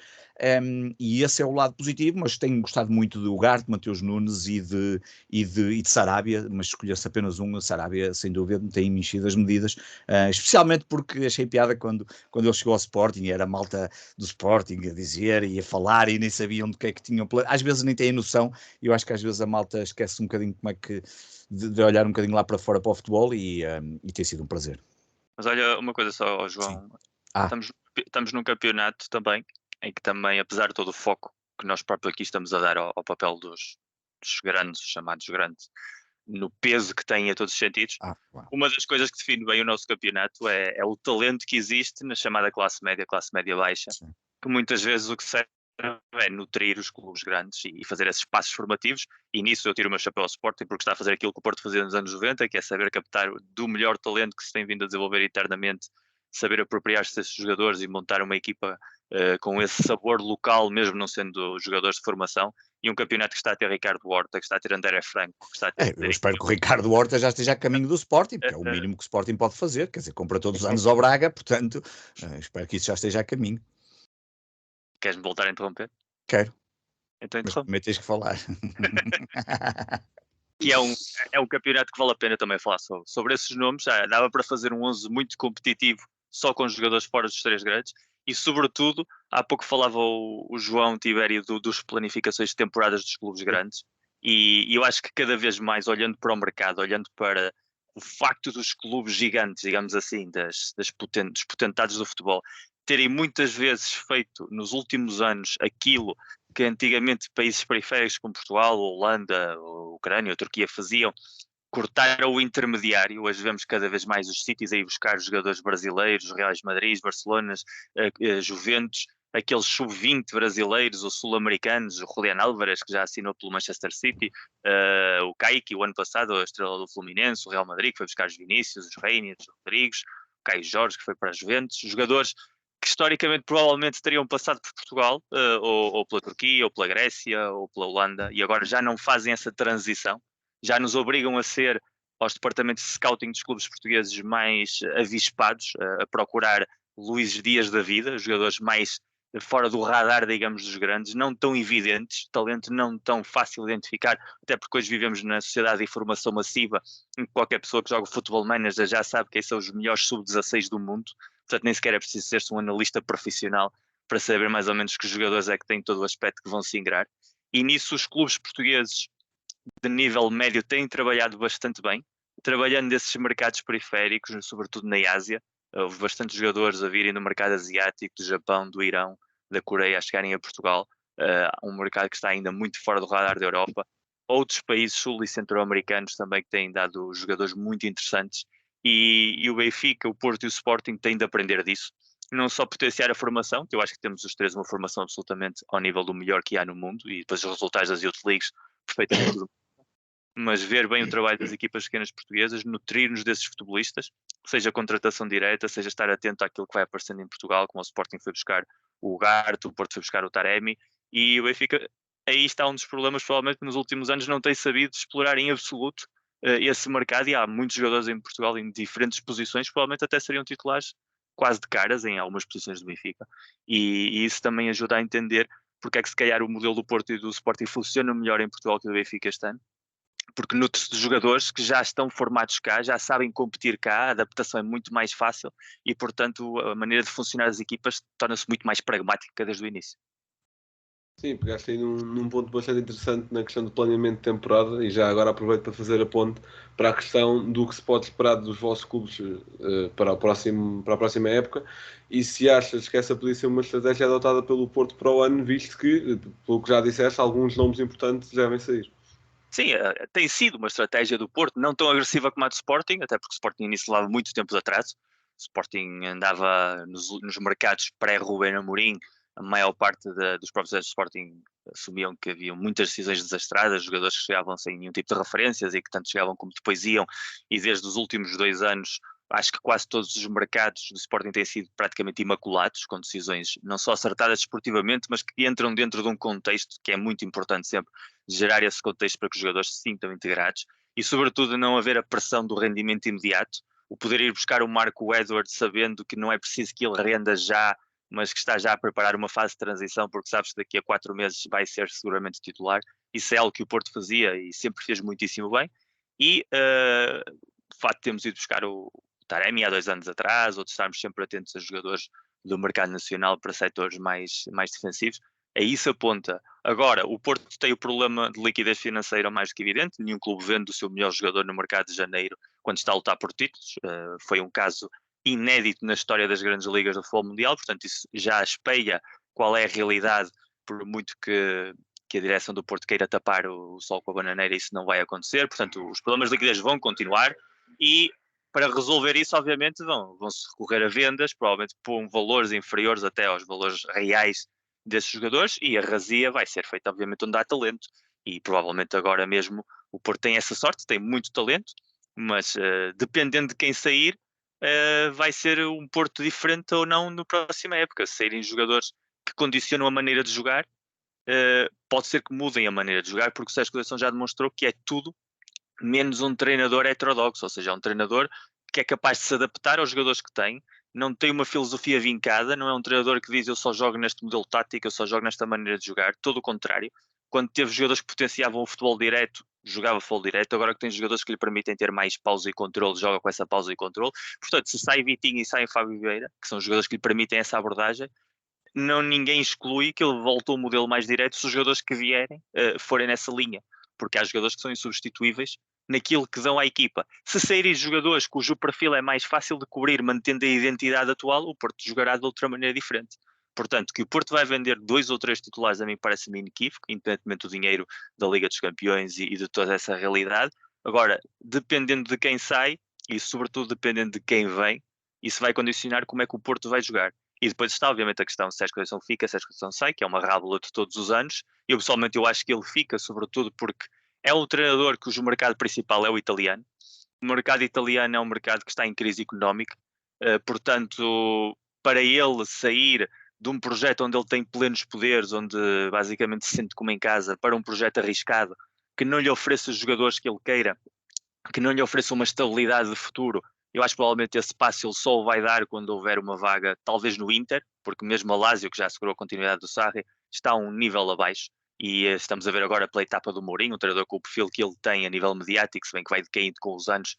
e esse é o lado positivo, mas tenho gostado muito de Ugarte, Mateus Nunes e de Sarabia, mas escolher-se apenas um, Sarabia sem dúvida me tem enchido as medidas, especialmente porque achei piada quando ele chegou ao Sporting e era a malta do Sporting a dizer e a falar e nem sabiam do que é que tinham, às vezes nem têm noção, e eu acho que às vezes a malta esquece um bocadinho como é que de olhar um bocadinho lá para fora para o futebol e tem sido um prazer. Mas olha, uma coisa só, João, estamos num campeonato também, em que também, apesar de todo o foco que nós próprios aqui estamos a dar ao papel dos grandes, chamados grandes, no peso que tem a todos os sentidos, uma das coisas que define bem o nosso campeonato é o talento que existe na chamada classe média baixa, que muitas vezes o que serve é nutrir os clubes grandes e fazer esses passos formativos, e nisso eu tiro o meu chapéu ao Sporting, porque está a fazer aquilo que o Porto fazia nos anos 90, que é saber captar do melhor talento que se tem vindo a desenvolver internamente, saber apropriar-se desses jogadores e montar uma equipa com esse sabor local, mesmo não sendo jogadores de formação, e um campeonato que está a ter Ricardo Horta, que está a ter André Franco, que está a ter... Eu espero que o Ricardo Horta já esteja a caminho do Sporting, porque é o mínimo que o Sporting pode fazer, quer dizer, compra todos os anos ao Braga, portanto, espero que isso já esteja a caminho. Queres-me voltar a interromper? Quero. Então mas também tens que falar. Que é um campeonato que vale a pena também falar sobre esses nomes. Já dava para fazer um 11 muito competitivo, só com os jogadores fora dos 3 grandes. E, sobretudo, há pouco falava o João Tibério dos planificações de temporadas dos clubes grandes. E eu acho que cada vez mais, olhando para o mercado, olhando para o facto dos clubes gigantes, digamos assim, dos potentados do futebol, terem muitas vezes feito nos últimos anos aquilo que antigamente países periféricos como Portugal, Holanda, Ucrânia ou Turquia faziam, cortaram o intermediário. Hoje vemos cada vez mais os sítios aí buscar jogadores brasileiros, Reais Madrid, Barcelona, Juventus, aqueles sub-20 brasileiros ou sul-americanos, o Julián Álvares, que já assinou pelo Manchester City, o Kaique, o ano passado, a estrela do Fluminense, o Real Madrid, que foi buscar os Vinícius, os Reinier, os Rodrigues, o Caio Jorge, que foi para a Juventus, jogadores que historicamente provavelmente teriam passado por Portugal, ou pela Turquia, ou pela Grécia, ou pela Holanda, e agora já não fazem essa transição, já nos obrigam a ser, aos departamentos de scouting dos clubes portugueses, mais avispados, a procurar Luís Dias da vida, jogadores mais fora do radar, digamos, dos grandes, não tão evidentes, talento não tão fácil de identificar, até porque hoje vivemos na sociedade de informação massiva, em que qualquer pessoa que joga Futebol Manager já sabe quem são os melhores sub-16 do mundo. Portanto, nem sequer é preciso ser-se um analista profissional para saber mais ou menos que jogadores é que têm todo o aspecto que vão se ingrar. E nisso os clubes portugueses de nível médio têm trabalhado bastante bem, trabalhando nesses mercados periféricos, sobretudo na Ásia. Houve bastantes jogadores a virem do mercado asiático, do Japão, do Irão, da Coreia, a chegarem a Portugal. Um mercado que está ainda muito fora do radar da Europa. Outros países sul e centro-americanos também que têm dado jogadores muito interessantes. E o Benfica, o Porto e o Sporting têm de aprender disso. Não só potenciar a formação, que eu acho que temos os três uma formação absolutamente ao nível do melhor que há no mundo, e depois os resultados das Youth Leagues perfeitamente mas ver bem o trabalho das equipas pequenas portuguesas, nutrir-nos desses futebolistas, seja contratação direta, seja estar atento àquilo que vai aparecendo em Portugal, como o Sporting foi buscar o Ugarte, o Porto foi buscar o Taremi, e o Benfica, aí está um dos problemas, provavelmente, que nos últimos anos não tem sabido explorar em absoluto esse mercado, e há muitos jogadores em Portugal em diferentes posições, provavelmente até seriam titulares quase de caras em algumas posições do Benfica, e isso também ajuda a entender porque é que se calhar o modelo do Porto e do Sporting funciona melhor em Portugal que o do Benfica este ano, porque nutre-se de jogadores que já estão formados cá, já sabem competir cá, a adaptação é muito mais fácil e, portanto, a maneira de funcionar as equipas torna-se muito mais pragmática desde o início. Sim, pegaste aí num ponto bastante interessante na questão do planeamento de temporada, e já agora aproveito para fazer a ponte para a questão do que se pode esperar dos vossos clubes para a próxima época, e se achas que essa podia ser uma estratégia adotada pelo Porto para o ano, visto que, pelo que já disseste, alguns nomes importantes devem sair. Sim, tem sido uma estratégia do Porto, não tão agressiva como a do Sporting, até porque o Sporting início levava muito tempo de atraso. O Sporting andava nos mercados pré-Rubén Amorim, a maior parte dos professores do Sporting assumiam que haviam muitas decisões desastradas, jogadores que chegavam sem nenhum tipo de referências e que tanto chegavam como depois iam, e desde os últimos 2 anos acho que quase todos os mercados do Sporting têm sido praticamente imaculados, com decisões não só acertadas desportivamente, mas que entram dentro de um contexto que é muito importante sempre, gerar esse contexto para que os jogadores se sintam integrados e, sobretudo, não haver a pressão do rendimento imediato, o poder ir buscar o Marco Edwards sabendo que não é preciso que ele renda já, mas que está já a preparar uma fase de transição, porque sabes que daqui a 4 meses vai ser seguramente titular. Isso é algo que o Porto fazia e sempre fez muitíssimo bem. E o facto de termos ido buscar o Taremi há 2 anos atrás, ou de estarmos sempre atentos a jogadores do mercado nacional para setores mais defensivos, é isso aponta. Agora, o Porto tem o problema de liquidez financeira mais do que evidente, nenhum clube vende o seu melhor jogador no mercado de janeiro quando está a lutar por títulos, foi um caso inédito na história das grandes ligas do futebol mundial, portanto isso já espelha qual é a realidade, por muito que a direção do Porto queira tapar o sol com a bananeira, isso não vai acontecer, portanto os problemas de liquidez vão continuar e para resolver isso, obviamente, vão-se recorrer a vendas, provavelmente por valores inferiores até aos valores reais desses jogadores, e a razia vai ser feita, obviamente, onde há talento. E provavelmente agora mesmo o Porto tem essa sorte, tem muito talento, mas dependendo de quem sair, vai ser um Porto diferente ou não na próxima época. Se saírem jogadores que condicionam a maneira de jogar, pode ser que mudem a maneira de jogar, porque o Sérgio Conceição já demonstrou que é tudo menos um treinador heterodoxo, ou seja, é um treinador que é capaz de se adaptar aos jogadores que tem, não tem uma filosofia vincada, não é um treinador que diz eu só jogo neste modelo tático, eu só jogo nesta maneira de jogar, todo o contrário. Quando teve jogadores que potenciavam o futebol direto, jogava futebol direto, agora que tem jogadores que lhe permitem ter mais pausa e controle, joga com essa pausa e controle. Portanto, se sai Vitinho e sai Fábio Vieira, que são jogadores que lhe permitem essa abordagem, ninguém exclui que ele volte ao modelo mais direto se os jogadores que vierem forem nessa linha, porque há jogadores que são insubstituíveis naquilo que dão à equipa. Se saírem jogadores cujo perfil é mais fácil de cobrir, mantendo a identidade atual, o Porto jogará de outra maneira diferente. Portanto, que o Porto vai vender 2 ou 3 titulares a mim parece-me inequívoco, independentemente do dinheiro da Liga dos Campeões e de toda essa realidade. Agora, dependendo de quem sai e sobretudo dependendo de quem vem, isso vai condicionar como é que o Porto vai jogar. E depois está, obviamente, a questão se Sérgio Conceição fica, se Sérgio Conceição sai, que é uma rábula de todos os anos. Eu, pessoalmente, eu acho que ele fica, sobretudo porque é um treinador cujo mercado principal é o italiano. O mercado italiano é um mercado que está em crise económica. Portanto, para ele sair de um projeto onde ele tem plenos poderes, onde basicamente se sente como em casa, para um projeto arriscado, que não lhe ofereça os jogadores que ele queira, que não lhe ofereça uma estabilidade de futuro, eu acho que provavelmente esse passo ele só o vai dar quando houver uma vaga, talvez no Inter, porque mesmo a Lazio, que já assegurou a continuidade do Sarri, está a um nível abaixo. E estamos a ver agora pela etapa do Mourinho, um treinador com o perfil que ele tem a nível mediático, se bem que vai decaindo com os anos,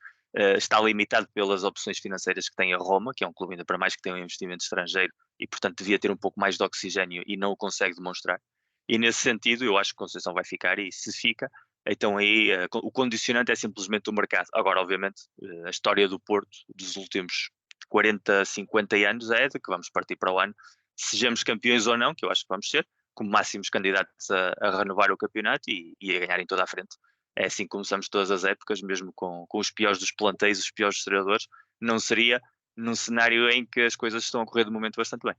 está limitado pelas opções financeiras que tem a Roma, que é um clube ainda para mais que tem um investimento estrangeiro e, portanto, devia ter um pouco mais de oxigênio e não o consegue demonstrar. E nesse sentido, eu acho que a Conceição vai ficar, e se fica, então aí o condicionante é simplesmente o mercado. Agora, obviamente, a história do Porto dos últimos 40, 50 anos é de que vamos partir para o ano, sejamos campeões ou não, que eu acho que vamos ser, como máximos candidatos a renovar o campeonato e a ganhar em toda a frente. É assim que começamos todas as épocas, mesmo com os piores dos plantéis, os piores dos treinadores, não seria num cenário em que as coisas estão a correr de momento bastante bem.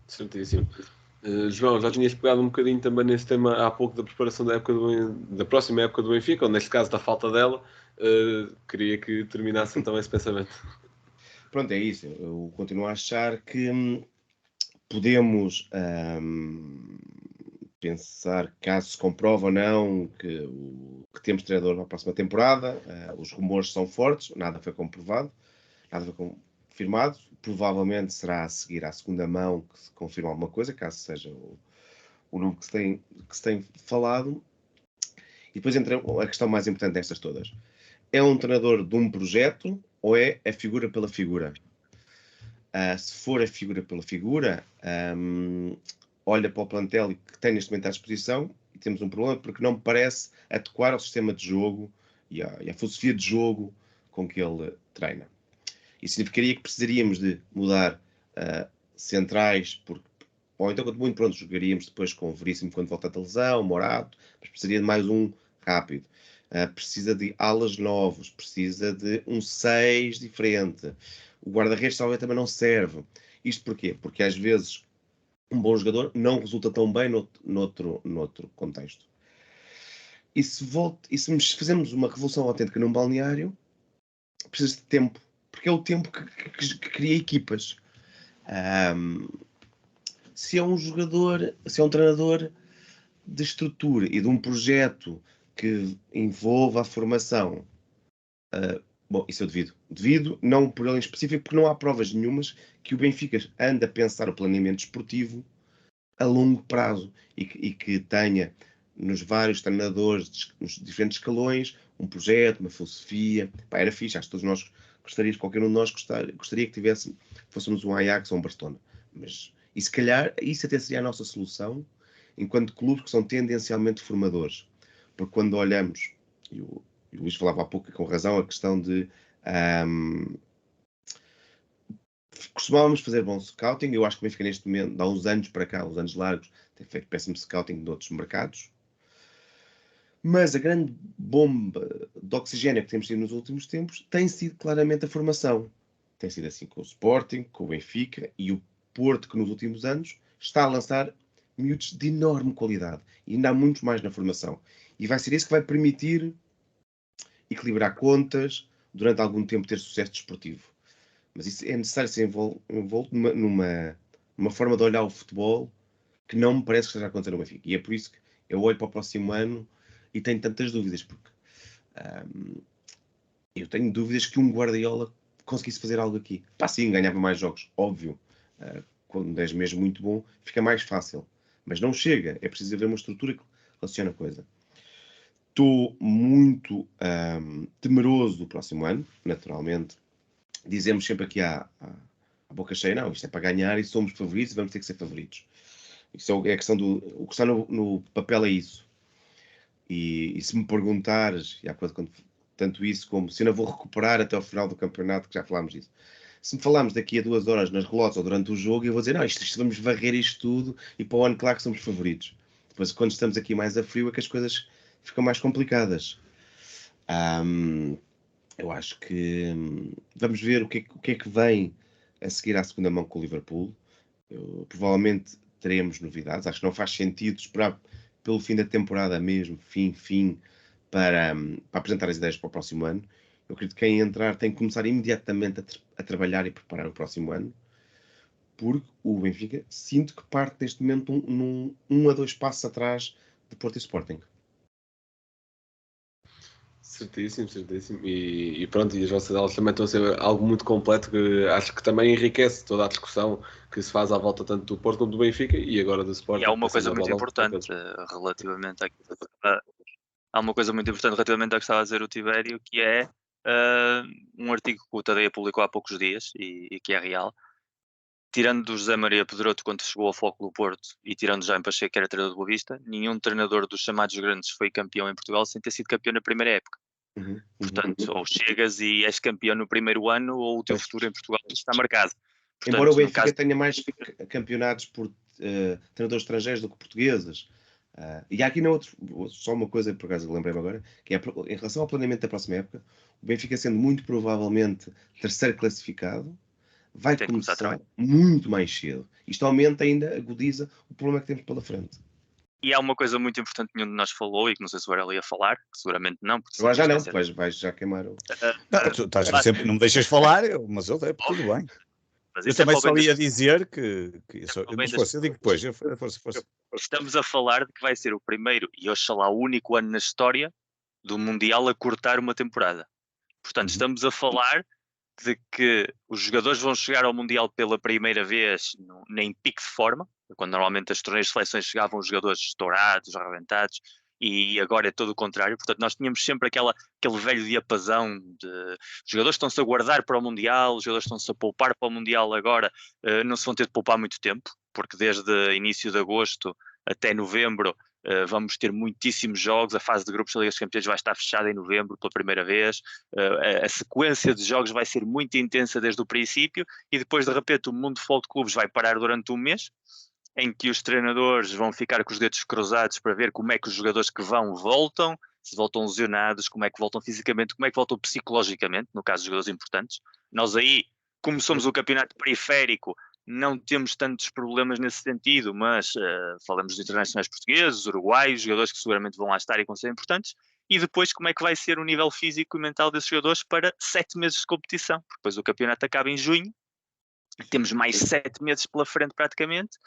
Certíssimo. João, já tinhas pegado um bocadinho também nesse tema há pouco da preparação da próxima época do Benfica, ou neste caso da falta dela. Queria que terminasse então esse pensamento. Pronto, é isso. Eu continuo a achar que podemos pensar, caso se comprove ou não, que temos treinador para a próxima temporada. Os rumores são fortes, nada foi comprovado, nada foi confirmado. Provavelmente será a seguir à segunda mão que se confirma alguma coisa, caso seja o nome que se tem falado. E depois entra a questão mais importante destas todas. É um treinador de um projeto ou é a figura pela figura? Se for a figura pela figura, olha para o plantel que tem neste momento à disposição e temos um problema porque não me parece adequar ao sistema de jogo e à filosofia de jogo com que ele treina. Isso significaria que precisaríamos de mudar centrais, ou então, quanto muito pronto, jogaríamos depois com o Veríssimo quando volta da lesão, Morato, mas precisaria de mais um rápido. Precisa de alas novos, precisa de um 6 diferente. O guarda-redes talvez também não serve. Isto porquê? Porque às vezes um bom jogador não resulta tão bem noutro contexto. E se fazemos uma revolução autêntica num balneário, precisa de tempo. Porque é o tempo que cria equipas. Se é um treinador de estrutura e de um projeto que envolva a formação, bom, isso eu devido, não por ele em específico, porque não há provas nenhumas que o Benfica ande a pensar o planeamento esportivo a longo prazo e que tenha nos vários treinadores, nos diferentes escalões, um projeto, uma filosofia. Pá, era fixe, acho que todos nós qualquer um de nós gostaria que fôssemos um Ajax ou um Barcelona. Mas, e se calhar, isso até seria a nossa solução, enquanto clubes que são tendencialmente formadores. Porque quando olhamos, e o Luís falava há pouco com razão, a questão de costumávamos fazer bom scouting. Eu acho que o Benfica neste momento, há uns anos para cá, uns anos largos, tem feito péssimo scouting de outros mercados. Mas a grande bomba de oxigênio que temos tido nos últimos tempos tem sido claramente a formação. Tem sido assim com o Sporting, com o Benfica e o Porto, que nos últimos anos está a lançar miúdos de enorme qualidade. E ainda há muitos mais na formação. E vai ser isso que vai permitir equilibrar contas, durante algum tempo ter sucesso desportivo. Mas isso é necessário ser envolto numa forma de olhar o futebol que não me parece que esteja a acontecer no Benfica. E é por isso que eu olho para o próximo ano e tenho tantas dúvidas, porque eu tenho dúvidas que um Guardiola conseguisse fazer algo aqui. Pá, sim, ganhava mais jogos, óbvio. Quando és mesmo muito bom, fica mais fácil. Mas não chega, é preciso haver uma estrutura que relaciona a coisa. Estou muito temeroso do próximo ano, naturalmente. Dizemos sempre aqui à boca cheia, não, isto é para ganhar e somos favoritos e vamos ter que ser favoritos. Isso é a questão o que está no papel é isso. E se me perguntares, e há quando tanto isso como se eu não vou recuperar até ao final do campeonato, que já falámos disso. Se me falarmos daqui a 2 horas nas relotes ou durante o jogo, eu vou dizer, não, isto vamos varrer isto tudo e para o ano claro que somos favoritos. Depois, quando estamos aqui mais a frio, é que as coisas ficam mais complicadas. Eu acho que vamos ver o que é que vem a seguir à segunda mão com o Liverpool. Provavelmente teremos novidades. Acho que não faz sentido esperar pelo fim da temporada mesmo, fim, para apresentar as ideias para o próximo ano. Eu acredito que quem entrar tem que começar imediatamente a trabalhar e preparar o próximo ano, porque o Benfica sinto que parte neste momento num 1 a 2 passos atrás de Porto e Sporting. Certíssimo. E pronto, e as vossas aulas também estão a ser algo muito completo que acho que também enriquece toda a discussão que se faz à volta tanto do Porto como do Benfica e agora do Sporting. E há uma coisa muito importante relativamente há uma coisa muito importante relativamente ao que estava a dizer o Tibério, que é um artigo que o Tadeia publicou há poucos dias e que é real. Tirando do José Maria Pedroto quando chegou ao Foco do Porto e tirando Jaime Pacheco, que era treinador do Boa Vista, nenhum treinador dos chamados grandes foi campeão em Portugal sem ter sido campeão na primeira época. Portanto, ou chegas e és campeão no primeiro ano ou o teu futuro em Portugal está marcado. Portanto, embora o Benfica tenha mais campeonatos por treinadores estrangeiros do que portugueses. E há aqui só uma coisa, por acaso lembrei-me agora, que é em relação ao planeamento da próxima época, o Benfica sendo muito provavelmente terceiro classificado, vai começar muito mais cedo. Isto aumenta ainda, agudiza o problema que temos pela frente. E há uma coisa muito importante que nenhum de nós falou e que não sei se o Varela ia falar, que seguramente não. Agora já não, vais já queimar o... Não, tu estás sempre, não me deixas falar, mas eu tudo bem. Eu também só ia dizer que mas força, eu digo depois, força. Estamos a falar de que vai ser o primeiro e oxalá o único ano na história do Mundial a cortar uma temporada. Portanto, estamos a falar de que os jogadores vão chegar ao Mundial pela primeira vez em pico de forma, quando normalmente as torneios de seleções chegavam os jogadores estourados, arrebentados, e agora é todo o contrário. Portanto, nós tínhamos sempre aquele velho diapasão de os jogadores estão-se a guardar para o Mundial, os jogadores estão-se a poupar para o Mundial agora, não se vão ter de poupar muito tempo, porque desde início de agosto até novembro vamos ter muitíssimos jogos, a fase de grupos da Liga dos Campeões vai estar fechada em novembro pela primeira vez, a sequência de jogos vai ser muito intensa desde o princípio e depois de repente o mundo de futebol de clubes vai parar durante um mês, em que os treinadores vão ficar com os dedos cruzados para ver como é que os jogadores que voltam, se voltam lesionados, como é que voltam fisicamente, como é que voltam psicologicamente, no caso dos jogadores importantes. Nós aí, como somos o campeonato periférico, não temos tantos problemas nesse sentido, mas falamos de internacionais portugueses, uruguaios, jogadores que seguramente vão lá estar e vão ser importantes, e depois como é que vai ser o nível físico e mental desses jogadores para 7 meses de competição, porque depois o campeonato acaba em junho, temos mais 7 meses pela frente praticamente,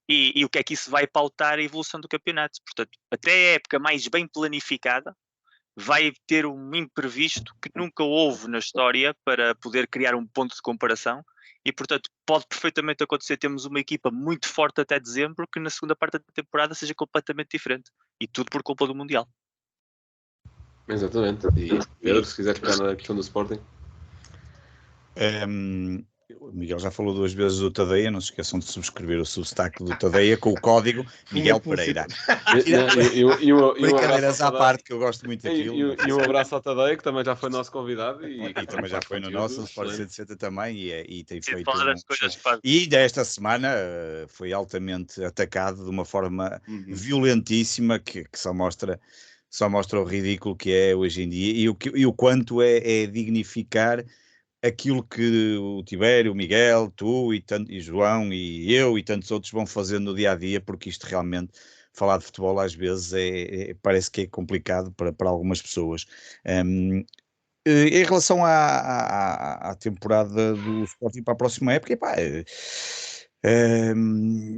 e o que é que isso vai pautar a evolução do campeonato. Portanto, até a época mais bem planificada, vai ter um imprevisto que nunca houve na história para poder criar um ponto de comparação e, portanto, pode perfeitamente acontecer. Temos uma equipa muito forte até dezembro que na segunda parte da temporada seja completamente diferente. E tudo por culpa do Mundial. Exatamente. E Pedro, se quiser ficar na questão do Sporting. O Miguel já falou 2 vezes do Tadeia, não se esqueçam de subscrever o Substack do Tadeia com o código Miguel Pereira. Brincadeiras à parte, que eu gosto muito daquilo. E um abraço ao Tadeia, que também já foi nosso convidado. E também já foi no nosso, Sport 160 também, e tem feito... E desta semana foi altamente atacado de uma forma violentíssima, que só mostra o ridículo que é hoje em dia e o quanto é dignificar aquilo que o Tibério, o Miguel, tu e João e eu e tantos outros vão fazendo no dia-a-dia, porque isto realmente, falar de futebol às vezes parece que é complicado para algumas pessoas. Em relação à temporada do Sporting para a próxima época,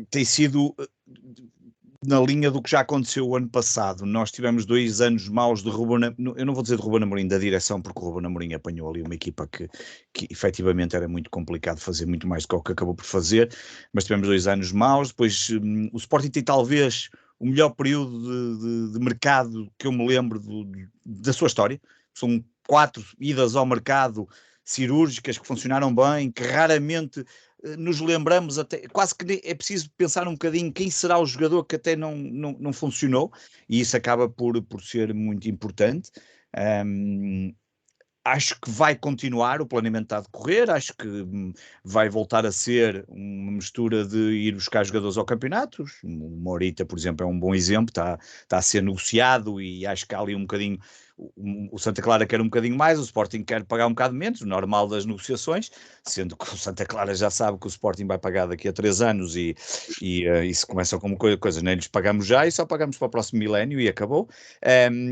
tem sido... na linha do que já aconteceu o ano passado. Nós tivemos 2 anos maus de Ruben, eu não vou dizer de Ruben Amorim, da direção, porque o Ruben Amorim apanhou ali uma equipa que efetivamente era muito complicado fazer muito mais do que acabou por fazer, mas tivemos 2 anos maus. Depois o Sporting tem talvez o melhor período de mercado que eu me lembro da sua história. São 4 idas ao mercado cirúrgicas que funcionaram bem, que raramente nos lembramos, até quase que é preciso pensar um bocadinho quem será o jogador que até não funcionou, e isso acaba por ser muito importante. Acho que vai continuar, o planeamento está a decorrer, acho que vai voltar a ser uma mistura de ir buscar jogadores ao campeonato. O Morita, por exemplo, é um bom exemplo, está a ser negociado e acho que há ali um bocadinho, o Santa Clara quer um bocadinho mais, o Sporting quer pagar um bocado menos, o normal das negociações, sendo que o Santa Clara já sabe que o Sporting vai pagar daqui a 3 anos e isso começa como coisa, nem lhes pagamos já e só pagamos para o próximo milénio e acabou.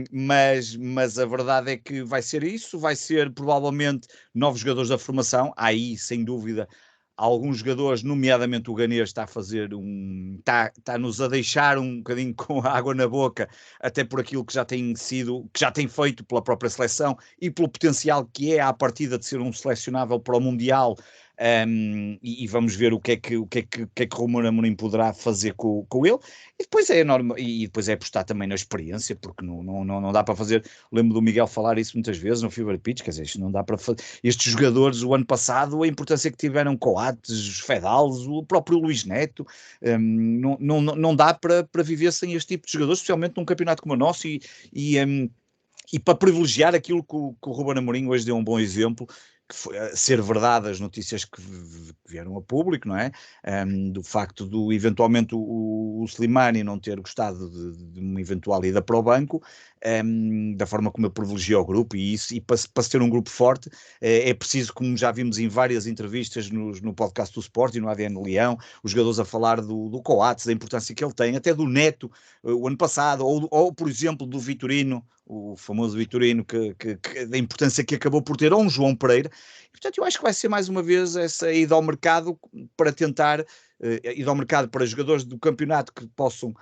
Mas a verdade é que vai ser isso, vai ser provavelmente novos jogadores da formação. Há aí, sem dúvida, alguns jogadores, nomeadamente o Ganês, está-nos a deixar um bocadinho com a água na boca, até por aquilo que já tem feito pela própria seleção e pelo potencial que é à partida de ser um selecionável para o Mundial. E vamos ver o que é que Ruben Amorim poderá fazer com ele, e depois é enorme, e depois é apostar também na experiência, porque não dá para fazer. Lembro do Miguel falar isso muitas vezes no Fever Pitch, quer dizer, isto não dá para fazer. Estes jogadores, o ano passado, a importância que tiveram Coates, Fedals, o próprio Luís Neto, não dá para viver sem este tipo de jogadores, especialmente num campeonato como o nosso, e para privilegiar aquilo que o Ruben Amorim hoje deu um bom exemplo, ser verdade as notícias que vieram a público, não é? Do facto do eventualmente o Slimani não ter gostado de uma eventual ida para o banco, da forma como ele privilegiou o grupo, e para se ter um grupo forte é preciso, como já vimos em várias entrevistas no podcast do Sport e no ADN Leão, os jogadores a falar do Coates, da importância que ele tem, até do Neto o ano passado, ou por exemplo do Vitorino, o famoso Vitorino, da importância que acabou por ter, ou um João Pereira. E, portanto, eu acho que vai ser mais uma vez essa ida ao mercado para tentar ir ao mercado para jogadores do campeonato que possam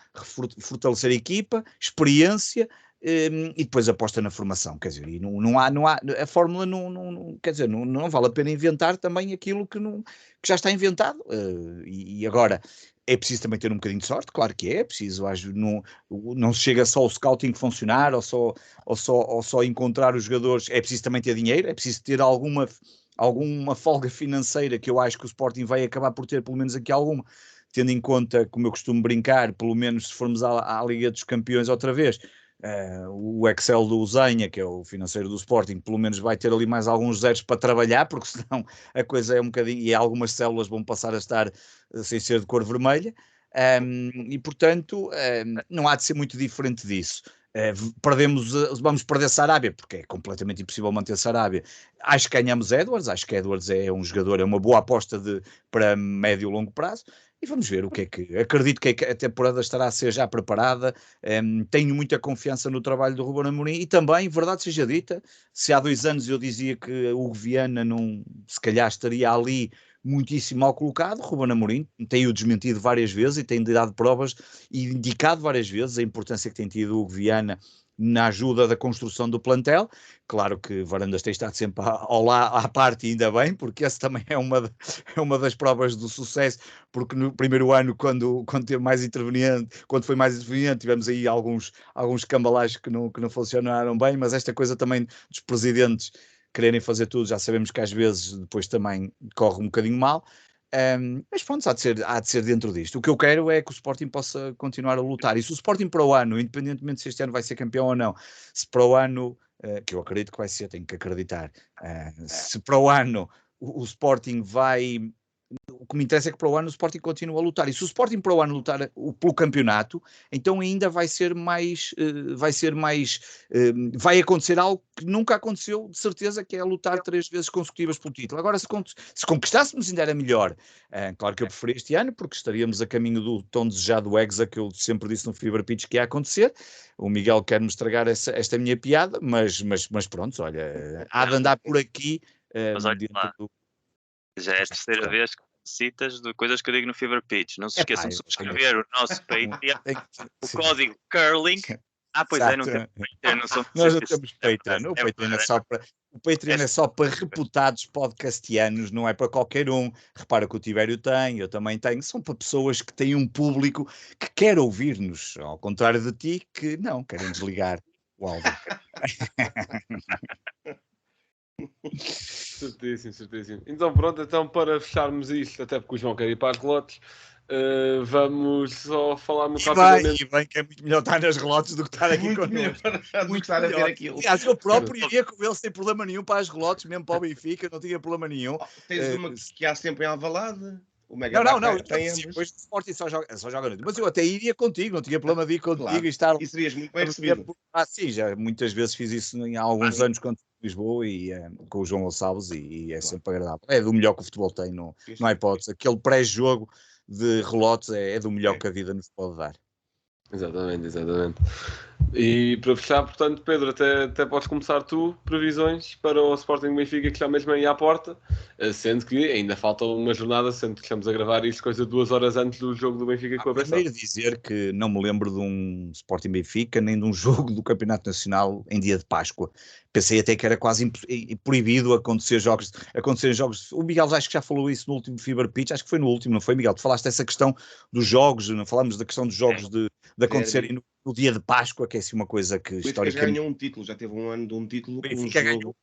fortalecer a equipa, experiência, e depois aposta na formação. Quer dizer, e não há a fórmula quer dizer, não vale a pena inventar também aquilo que já está inventado. E agora é preciso também ter um bocadinho de sorte, claro que é preciso, não se chega só o scouting funcionar ou só encontrar os jogadores, é preciso também ter dinheiro, é preciso ter alguma folga financeira, que eu acho que o Sporting vai acabar por ter, pelo menos aqui alguma, tendo em conta, como eu costumo brincar, pelo menos se formos à Liga dos Campeões outra vez, o Excel do Usenha, que é o financeiro do Sporting, pelo menos vai ter ali mais alguns zeros para trabalhar, porque senão a coisa é um bocadinho, e algumas células vão passar a estar sem ser de cor vermelha, e portanto não há de ser muito diferente disso. Vamos perder Sarabia, porque é completamente impossível manter Sarabia. Acho que ganhamos Edwards, acho que Edwards é um jogador, é uma boa aposta para médio e longo prazo, e vamos ver o que é que... Acredito que a temporada estará a ser já preparada, tenho muita confiança no trabalho do Ruben Amorim, e também, verdade seja dita, se há 2 anos eu dizia que o Hugo Viana se calhar estaria ali muitíssimo mal colocado, Ruben Amorim tem-o desmentido várias vezes e tem dado provas e indicado várias vezes a importância que tem tido o Hugo Viana na ajuda da construção do plantel. Claro que Varandas tem estado sempre à parte, ainda bem, porque essa também é uma das provas do sucesso, porque no primeiro ano, quando teve mais interveniente, quando foi mais interveniente, tivemos aí alguns cambalaches que não funcionaram bem, mas esta coisa também dos presidentes quererem fazer tudo, já sabemos que às vezes depois também corre um bocadinho mal. Mas pronto, há de ser dentro disto. O que eu quero é que o Sporting possa continuar a lutar. E se o Sporting para o ano, independentemente se este ano vai ser campeão ou não, se para o ano, que eu acredito que vai ser, tenho que acreditar, se para o ano o Sporting vai... O que me interessa é que para o ano o Sporting continue a lutar. E se o Sporting para o ano lutar pelo campeonato, então ainda vai vai acontecer algo que nunca aconteceu, de certeza, que é lutar 3 vezes consecutivas pelo título. Agora, se conquistássemos, ainda era melhor. Claro que eu preferi este ano, porque estaríamos a caminho do tão desejado Hexa, que eu sempre disse no Fever Pitch que ia acontecer. O Miguel quer-me estragar esta minha piada, mas pronto, olha, há de andar por aqui. Mas olha lá, já é a terceira vez que citas de coisas que eu digo no Fever Pitch. Não se esqueçam de subscrever o nosso Patreon, o código Curling. Pois é, não temos Patreon. Nós não temos Patreon. O Patreon é só para reputados podcastianos, não é para qualquer um. Repara que o Tibério tem, eu também tenho. São para pessoas que têm um público que quer ouvir-nos, ao contrário de ti, que não, querem desligar o áudio. Certíssimo. Então pronto, para fecharmos isto, até porque o João quer ir para as relotes, vamos só falar muito rapidamente. E bem que é muito melhor estar nas relotes do que estar aqui connosco. Muito estar a ver aquilo. Aliás, eu próprio iria com ele sem problema nenhum para as relotes, mesmo para o Benfica, não tinha problema nenhum. Tens uma que há sempre em Alvalade. Não, depois do Sporting só joga noite. Mas eu até iria contigo, não tinha problema de ir contigo, claro. E estar... E serias muito bem recebido. Sim, já muitas vezes fiz isso há alguns anos quando fui em Lisboa e com o João Gonçalves e é sempre agradável. É do melhor que o futebol tem, não há hipótese. Aquele pré-jogo de relotes é do melhor que a vida nos pode dar. Exatamente. E para fechar, portanto, Pedro, até podes começar tu, previsões para o Sporting Benfica, que está mesmo aí à porta, sendo que ainda falta uma jornada, sendo que estamos a gravar isto coisa 2 horas antes do jogo do Benfica com a Bessal. Primeiro dizer que não me lembro de um Sporting Benfica, nem de um jogo do Campeonato Nacional em dia de Páscoa. Pensei até que era quase proibido acontecer jogos. O Miguel acho que já falou isso no último Fever Pitch, acho que foi no último, não foi, Miguel? Tu falaste dessa questão dos jogos, não falámos da questão dos jogos de acontecerem no dia de Páscoa, que é assim uma coisa que historicamente... ganhou um título, já teve um ano de um título. Ganhou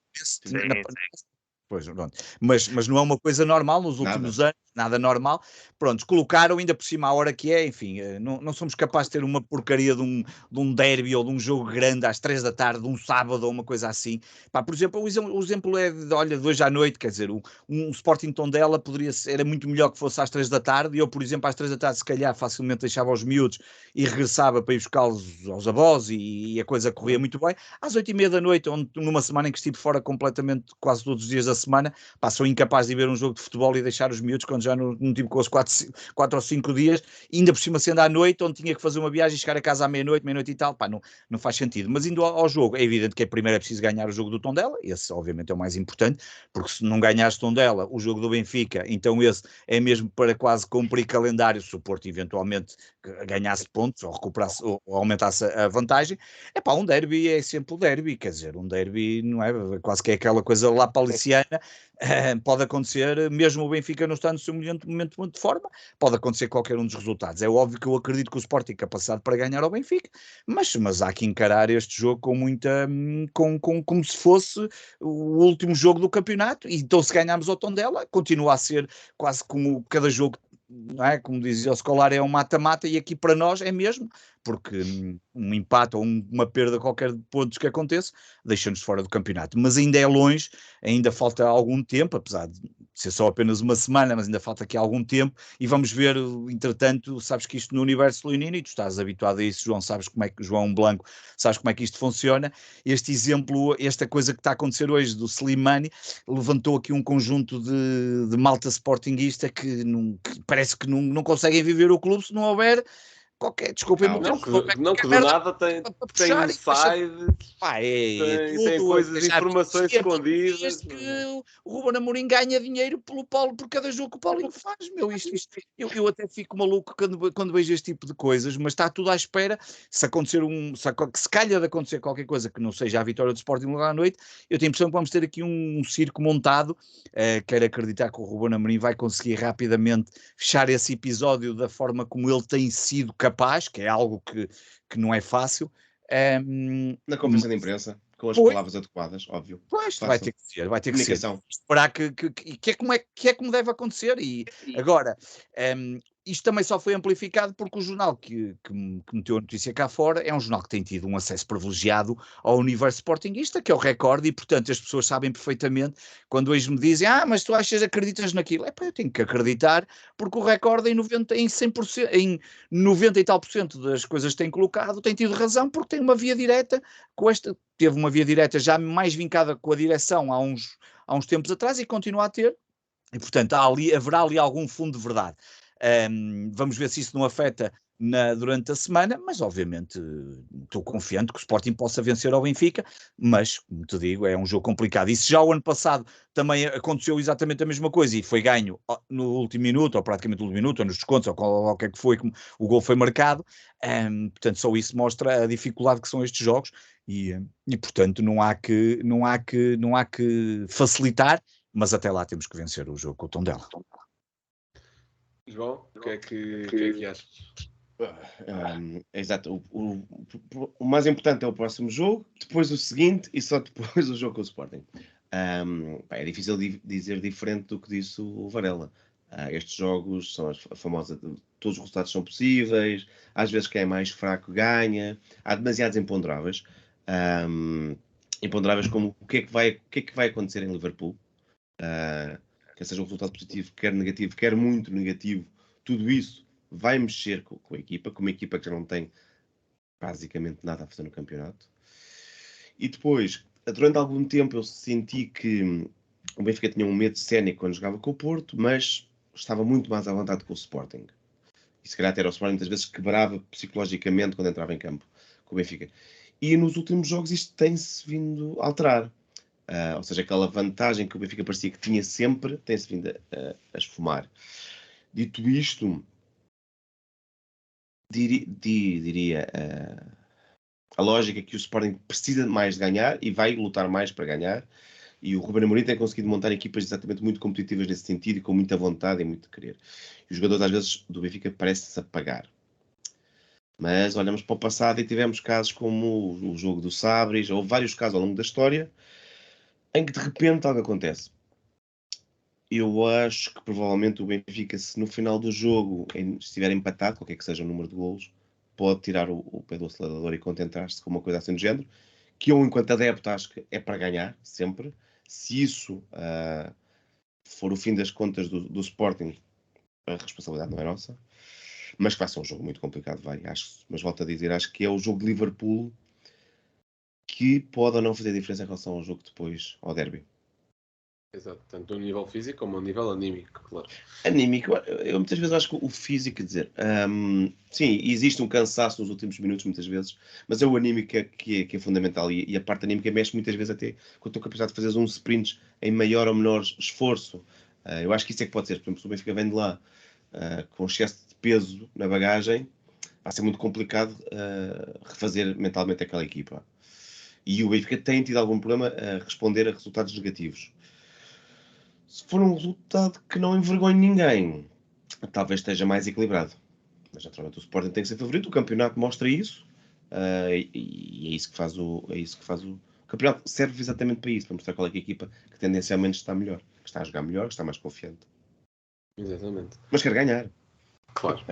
pois, pronto. Mas não é uma coisa normal nos últimos anos. nada normal. Pronto, colocaram ainda por cima a hora que é, enfim, não somos capazes de ter uma porcaria de um derby ou de um jogo grande às 3 da tarde, de um sábado ou uma coisa assim. Pá, por exemplo, o exemplo é de, olha, de hoje à noite, quer dizer, um Sporting Tondela era muito melhor que fosse às 3 da tarde, e eu, por exemplo, às 3 da tarde, se calhar, facilmente deixava os miúdos e regressava para ir buscá-los aos avós, e a coisa corria muito bem. Às 8h30 da noite, onde, numa semana em que estive fora completamente quase todos os dias da semana, pá, sou incapaz de ver um jogo de futebol e deixar os miúdos quando já não tive com os 4 ou 5 dias, ainda por cima sendo à noite, onde tinha que fazer uma viagem e chegar a casa à meia-noite e tal, pá, não faz sentido. Mas indo ao jogo, é evidente que primeiro é preciso ganhar o jogo do Tondela, esse obviamente é o mais importante, porque se não ganhares Tondela, o jogo do Benfica, então esse é mesmo para quase cumprir calendário, se o Porto eventualmente ganhasse pontos ou recuperasse ou aumentasse a vantagem. É pá, um derby é sempre o derby, quer dizer, um derby não é quase que é aquela coisa lá paliciana. Pode acontecer, mesmo o Benfica não está no seu momento muito de forma, pode acontecer qualquer um dos resultados. É óbvio que eu acredito que o Sporting é capacidade para ganhar ao Benfica, mas há que encarar este jogo com muita, como se fosse o último jogo do campeonato, e então se ganharmos ao Tondela, continua a ser quase como cada jogo, não é? Como dizia o Scolari, é um mata-mata, e aqui para nós é mesmo, porque um empate ou uma perda qualquer de pontos que aconteça, deixa-nos fora do campeonato. Mas ainda é longe, ainda falta algum tempo, apesar de ser só apenas uma semana, mas ainda falta aqui algum tempo, e vamos ver, entretanto, sabes que isto no universo leonino, e tu estás habituado a isso, João, sabes como é que, João Blanco, sabes como é que isto funciona. Este exemplo, esta coisa que está a acontecer hoje do Slimani, levantou aqui um conjunto de malta sportinguista que parece que não conseguem viver o clube se não houver qualquer, desculpem-me, não que do nada tem inside, tem coisas, informações escondidas. Que o Ruben Amorim ganha dinheiro pelo Paulo, por cada jogo que o Paulinho faz, meu, eu até fico maluco quando vejo este tipo de coisas, mas está tudo à espera. Se acontecer se calhar de acontecer qualquer coisa que não seja a vitória do Sporting logo à noite, eu tenho a impressão que vamos ter aqui um circo montado. Quero acreditar que o Ruben Amorim vai conseguir rapidamente fechar esse episódio da forma como ele tem sido capaz, que é algo que não é fácil. Na conferência de imprensa, com as palavras adequadas, óbvio. Pois, vai ter que ser. Esperar que é como deve acontecer. E agora, isto também só foi amplificado porque o jornal que meteu a notícia cá fora é um jornal que tem tido um acesso privilegiado ao universo sportinguista, que é o Record, e portanto as pessoas sabem perfeitamente quando hoje me dizem, mas tu acreditas naquilo? Eu tenho que acreditar, porque o Record em 100%, em 90 e tal % das coisas que tem colocado, tem tido razão, porque tem uma via direta teve uma via direta já mais vincada com a direção há uns tempos atrás, e continua a ter, e portanto haverá ali algum fundo de verdade. Vamos ver se isso não afeta durante a semana, mas obviamente estou confiante que o Sporting possa vencer ao Benfica, mas, como te digo, é um jogo complicado. E se já o ano passado também aconteceu exatamente a mesma coisa e foi ganho no último minuto, ou praticamente no último minuto, ou nos descontos, ou qualquer que foi, como o gol foi marcado, portanto só isso mostra a dificuldade que são estes jogos, e portanto não há que facilitar, mas até lá temos que vencer o jogo com o Tondela. João, o que é que achas? Exato, o mais importante é o próximo jogo, depois o seguinte e só depois o jogo com o Sporting. É difícil dizer diferente do que disse o Varela. Estes jogos são a famosa, todos os resultados são possíveis, às vezes quem é mais fraco ganha, há demasiados imponderáveis. Imponderáveis como o que é que vai acontecer em Liverpool, quer seja um resultado positivo, quer negativo, quer muito negativo, tudo isso vai mexer com a equipa, com uma equipa que já não tem basicamente nada a fazer no campeonato. E depois, durante algum tempo eu senti que o Benfica tinha um medo cénico quando jogava com o Porto, mas estava muito mais à vontade com o Sporting. E se calhar até o Sporting muitas vezes quebrava psicologicamente quando entrava em campo com o Benfica. E nos últimos jogos isto tem-se vindo a alterar. Ou seja, aquela vantagem que o Benfica parecia que tinha sempre, tem-se vindo a esfumar. Dito isto, diria a lógica é que o Sporting precisa mais de ganhar e vai lutar mais para ganhar, e o Ruben Amorim tem conseguido montar equipas exatamente muito competitivas nesse sentido e com muita vontade e muito querer. E os jogadores às vezes do Benfica parecem-se apagar. Mas olhamos para o passado e tivemos casos como o jogo do Sabres, ou vários casos ao longo da história, em que de repente algo acontece. Eu acho que provavelmente o Benfica, se no final do jogo estiver empatado, qualquer que seja o número de golos, pode tirar o pé do acelerador e contentar-se com uma coisa assim do género, que eu, enquanto adepto, acho que é para ganhar, sempre. Se isso for o fim das contas do Sporting, a responsabilidade não é nossa. Mas que vai ser um jogo muito complicado, mas volto a dizer, acho que é o jogo de Liverpool que pode ou não fazer diferença em relação ao jogo depois, ao derby. Exato, tanto a nível físico como a nível anímico, claro. Anímico, eu muitas vezes acho que o físico, quer dizer, sim, existe um cansaço nos últimos minutos, muitas vezes, mas é o anímico que é fundamental e a parte anímica mexe muitas vezes até com a tua capacidade de fazer uns sprints em maior ou menor esforço. Eu acho que isso é que pode ser, por exemplo, se o Benfica vem de lá com excesso de peso na bagagem, vai ser muito complicado refazer mentalmente aquela equipa. E o Benfica tem tido algum problema a responder a resultados negativos. Se for um resultado que não envergonhe ninguém, talvez esteja mais equilibrado. Mas naturalmente o Sporting tem que ser favorito, o campeonato mostra isso, e é isso que faz o campeonato serve exatamente para isso, para mostrar qual é que a equipa que tendencialmente está melhor, que está a jogar melhor, que está mais confiante. Exatamente. Mas quer ganhar. Claro.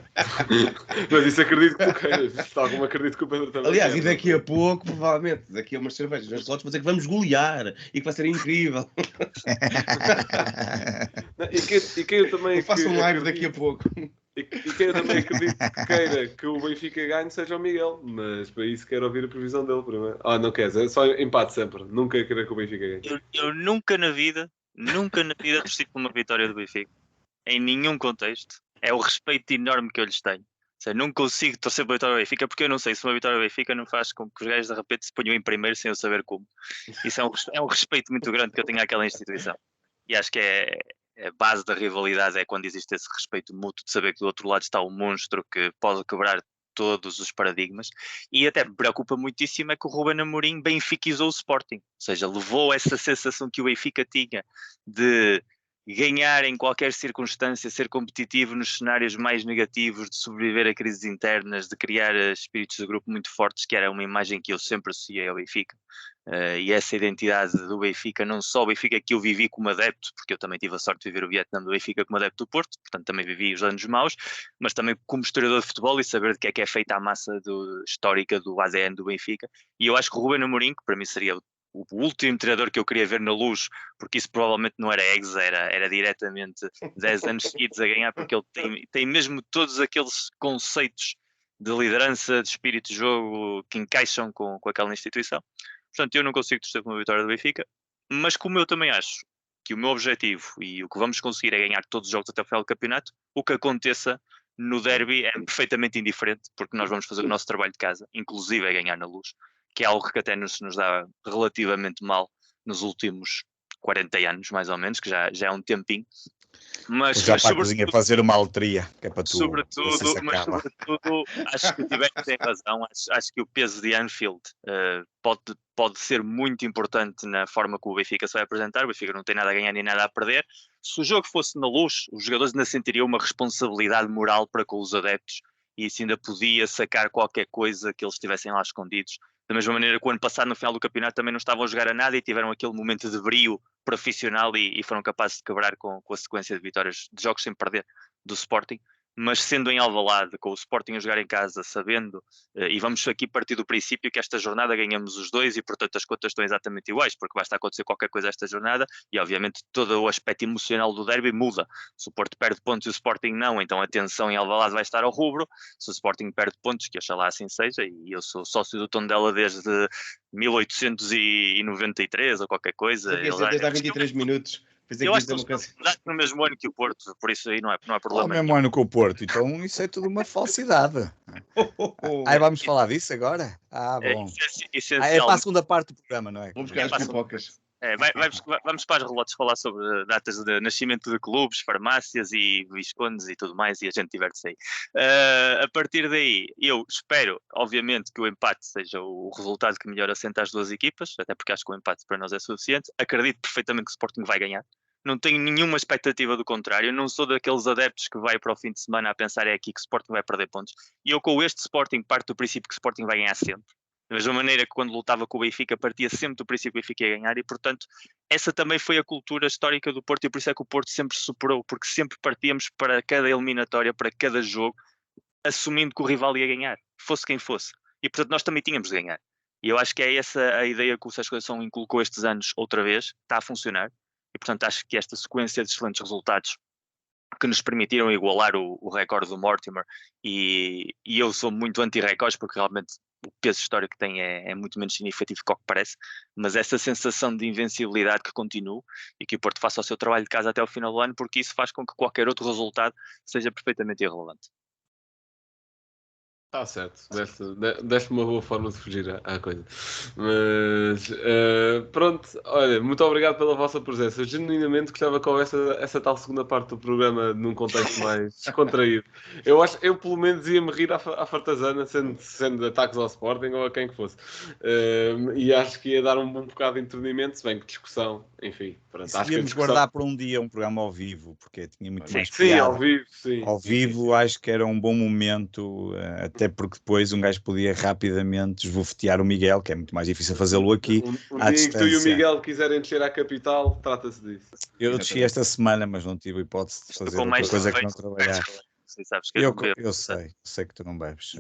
Mas isso acredito que tu queiras. Tal como acredito que o Pedro também Aliás, quer, e daqui a pouco, provavelmente, daqui a umas cervejas nas lotes, vou dizer que vamos golear e que vai ser incrível. E quem eu também Eu faço um live daqui a acredito, pouco. e quem eu também acredito que queira que o Benfica ganhe seja o Miguel, mas para isso quero ouvir a previsão dele primeiro. Não queres, é só empate sempre. Nunca querer que o Benfica ganhe. Eu nunca na vida torci por uma vitória do Benfica. Em nenhum contexto. É o respeito enorme que eu lhes tenho. Ou seja, não consigo torcer pela vitória do Benfica porque eu não sei se uma vitória do Benfica não faz com que os gajos de repente se ponham em primeiro sem eu saber como. Isso é um respeito muito grande que eu tenho àquela instituição. E acho que é a base da rivalidade é quando existe esse respeito mútuo de saber que do outro lado está um monstro que pode quebrar todos os paradigmas. E até me preocupa muitíssimo é que o Ruben Amorim benfiquizou o Sporting. Ou seja, levou essa sensação que o Benfica tinha de ganhar em qualquer circunstância, ser competitivo nos cenários mais negativos, de sobreviver a crises internas, de criar espíritos de grupo muito fortes, que era uma imagem que eu sempre associei ao Benfica. E essa identidade do Benfica, não só o Benfica que eu vivi como adepto, porque eu também tive a sorte de viver o Vietnã do Benfica como adepto do Porto, portanto também vivi os anos maus, mas também como historiador de futebol e saber de que é feita a massa histórica do ADN do Benfica. E eu acho que o Ruben Amorim, que para mim seria o último treinador que eu queria ver na Luz, porque isso provavelmente não era eggs, era diretamente 10 anos seguidos a ganhar, porque ele tem mesmo todos aqueles conceitos de liderança, de espírito de jogo que encaixam com aquela instituição. Portanto, eu não consigo torcer por uma vitória do Benfica, mas como eu também acho que o meu objetivo e o que vamos conseguir é ganhar todos os jogos até o final do campeonato, o que aconteça no derby é perfeitamente indiferente, porque nós vamos fazer o nosso trabalho de casa, inclusive é ganhar na Luz, que é algo que até nos dá relativamente mal nos últimos 40 anos, mais ou menos, que já é um tempinho. Mas já para a cozinha fazer uma loteria, que é para tu. Sobretudo, acho que o Tibete tem razão. Acho que o peso de Anfield pode ser muito importante na forma que o Benfica se vai apresentar. O Benfica não tem nada a ganhar nem nada a perder. Se o jogo fosse na Luz, os jogadores ainda sentiriam uma responsabilidade moral para com os adeptos e isso ainda podia sacar qualquer coisa que eles tivessem lá escondidos. Da mesma maneira que o ano passado, no final do campeonato, também não estavam a jogar a nada e tiveram aquele momento de brio profissional e foram capazes de quebrar com a sequência de vitórias de jogos sem perder do Sporting. Mas sendo em Alvalade, com o Sporting a jogar em casa, sabendo, e vamos aqui partir do princípio que esta jornada ganhamos os dois e portanto as contas estão exatamente iguais, porque basta acontecer qualquer coisa esta jornada e obviamente todo o aspecto emocional do derby muda. Se o Porto perde pontos e o Sporting não, então a tensão em Alvalade vai estar ao rubro. Se o Sporting perde pontos, que oxalá assim seja, e eu sou sócio do Tondela desde 1893 ou qualquer coisa. Desde há 23 minutos. Eu acho que eles estão no mesmo ano que o Porto, por isso aí não é problema. O mesmo ano que o Porto, então isso é tudo uma falsidade. Aí vamos falar disso agora? Bom. É para a segunda parte do programa, não é? Vamos buscar as pipocas. Vamos para as relotes falar sobre datas de nascimento de clubes, farmácias e viscondes e tudo mais, e a gente diverte-se aí. A partir daí, eu espero, obviamente, que o empate seja o resultado que melhor assenta as duas equipas, até porque acho que o empate para nós é suficiente. Acredito perfeitamente que o Sporting vai ganhar. Não tenho nenhuma expectativa do contrário. Não sou daqueles adeptos que vai para o fim de semana a pensar é aqui que o Sporting vai perder pontos. E eu com este Sporting parto do princípio que o Sporting vai ganhar sempre. Da mesma maneira que quando lutava com o Benfica partia sempre do princípio que o Benfica ia ganhar e, portanto, essa também foi a cultura histórica do Porto e por isso é que o Porto sempre se superou, porque sempre partíamos para cada eliminatória, para cada jogo, assumindo que o rival ia ganhar, fosse quem fosse. E, portanto, nós também tínhamos de ganhar. E eu acho que é essa a ideia que o Sérgio Conceição inculcou estes anos outra vez, está a funcionar. E, portanto, acho que esta sequência de excelentes resultados que nos permitiram igualar o recorde do Mortimer e eu sou muito anti-recordes porque realmente o peso histórico que tem é muito menos significativo que o que parece, mas essa sensação de invencibilidade que continua e que o Porto faça o seu trabalho de casa até o final do ano, porque isso faz com que qualquer outro resultado seja perfeitamente irrelevante. Está certo, deste uma boa forma de fugir à coisa. Mas pronto, olha, muito obrigado pela vossa presença. Genuinamente gostava que houvesse essa tal segunda parte do programa num contexto mais descontraído. Eu pelo menos ia-me rir à fartazana, sendo ataques ao Sporting ou a quem que fosse. E acho que ia dar um bocado de entretenimento, se bem que discussão, enfim. Pronto, acho Devíamos guardar por um dia um programa ao vivo, porque tinha muito mais Sim, piada. ao vivo, sim. Ao vivo acho que era um bom momento, até porque depois um gajo podia rapidamente esbofetear o Miguel, que é muito mais difícil fazê-lo aqui, Um à dia em que tu e o distância. Miguel quiserem descer à capital, trata-se disso. Eu desci esta semana, mas não tive hipótese de fazer outra coisa que não trabalhar. Eu sei que tu não bebes,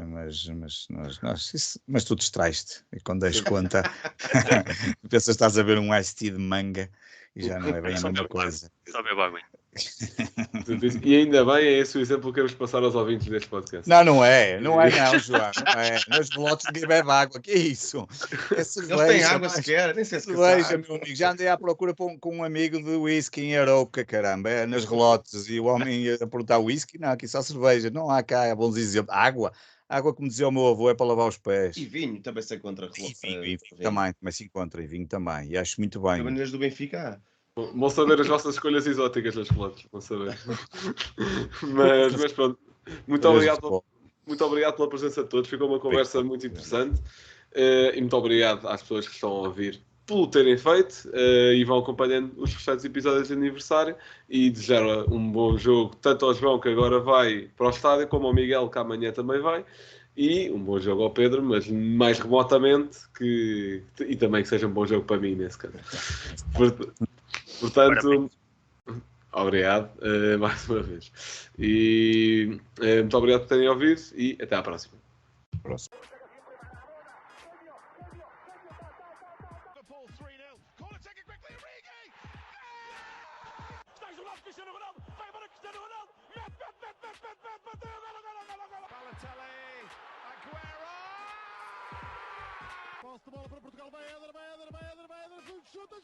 mas tu distrais-te, e quando dás conta, pensas que estás a ver um iced tea de manga e já não é bem a mesma coisa. Só bebo água. E ainda bem, é esse o exemplo que queremos passar aos ouvintes deste podcast. Não é não, João, não é. Nos blogs ninguém bebe água, que é isso? É cerveja. Eles têm água sequer, nem sei se cerveja, meu amigo. Já andei à procura com um amigo de whisky em Arouca, caramba, nas relotes, e o homem ia perguntar whisky, não, aqui só cerveja, não há cá, é bons exemplos. Água, como dizia o meu avô, é para lavar os pés. E vinho também se encontra. E vinho também se encontra, e vinho também, e acho muito bem. Maneiras do Benfica. Vão saber as vossas escolhas exóticas nas relotes, vão saber. mas pronto, muito obrigado pela presença de todos, ficou uma conversa muito interessante e muito obrigado às pessoas que estão a ouvir por terem feito e vão acompanhando os restantes episódios de aniversário e desejar um bom jogo tanto ao João, que agora vai para o estádio, como ao Miguel, que amanhã também vai, e um bom jogo ao Pedro, mas mais remotamente, e também que seja um bom jogo para mim nesse caso. Portanto, obrigado mais uma vez. E muito obrigado por terem ouvido e até à próxima. Posse de bola para Portugal, vai Éder, chuta!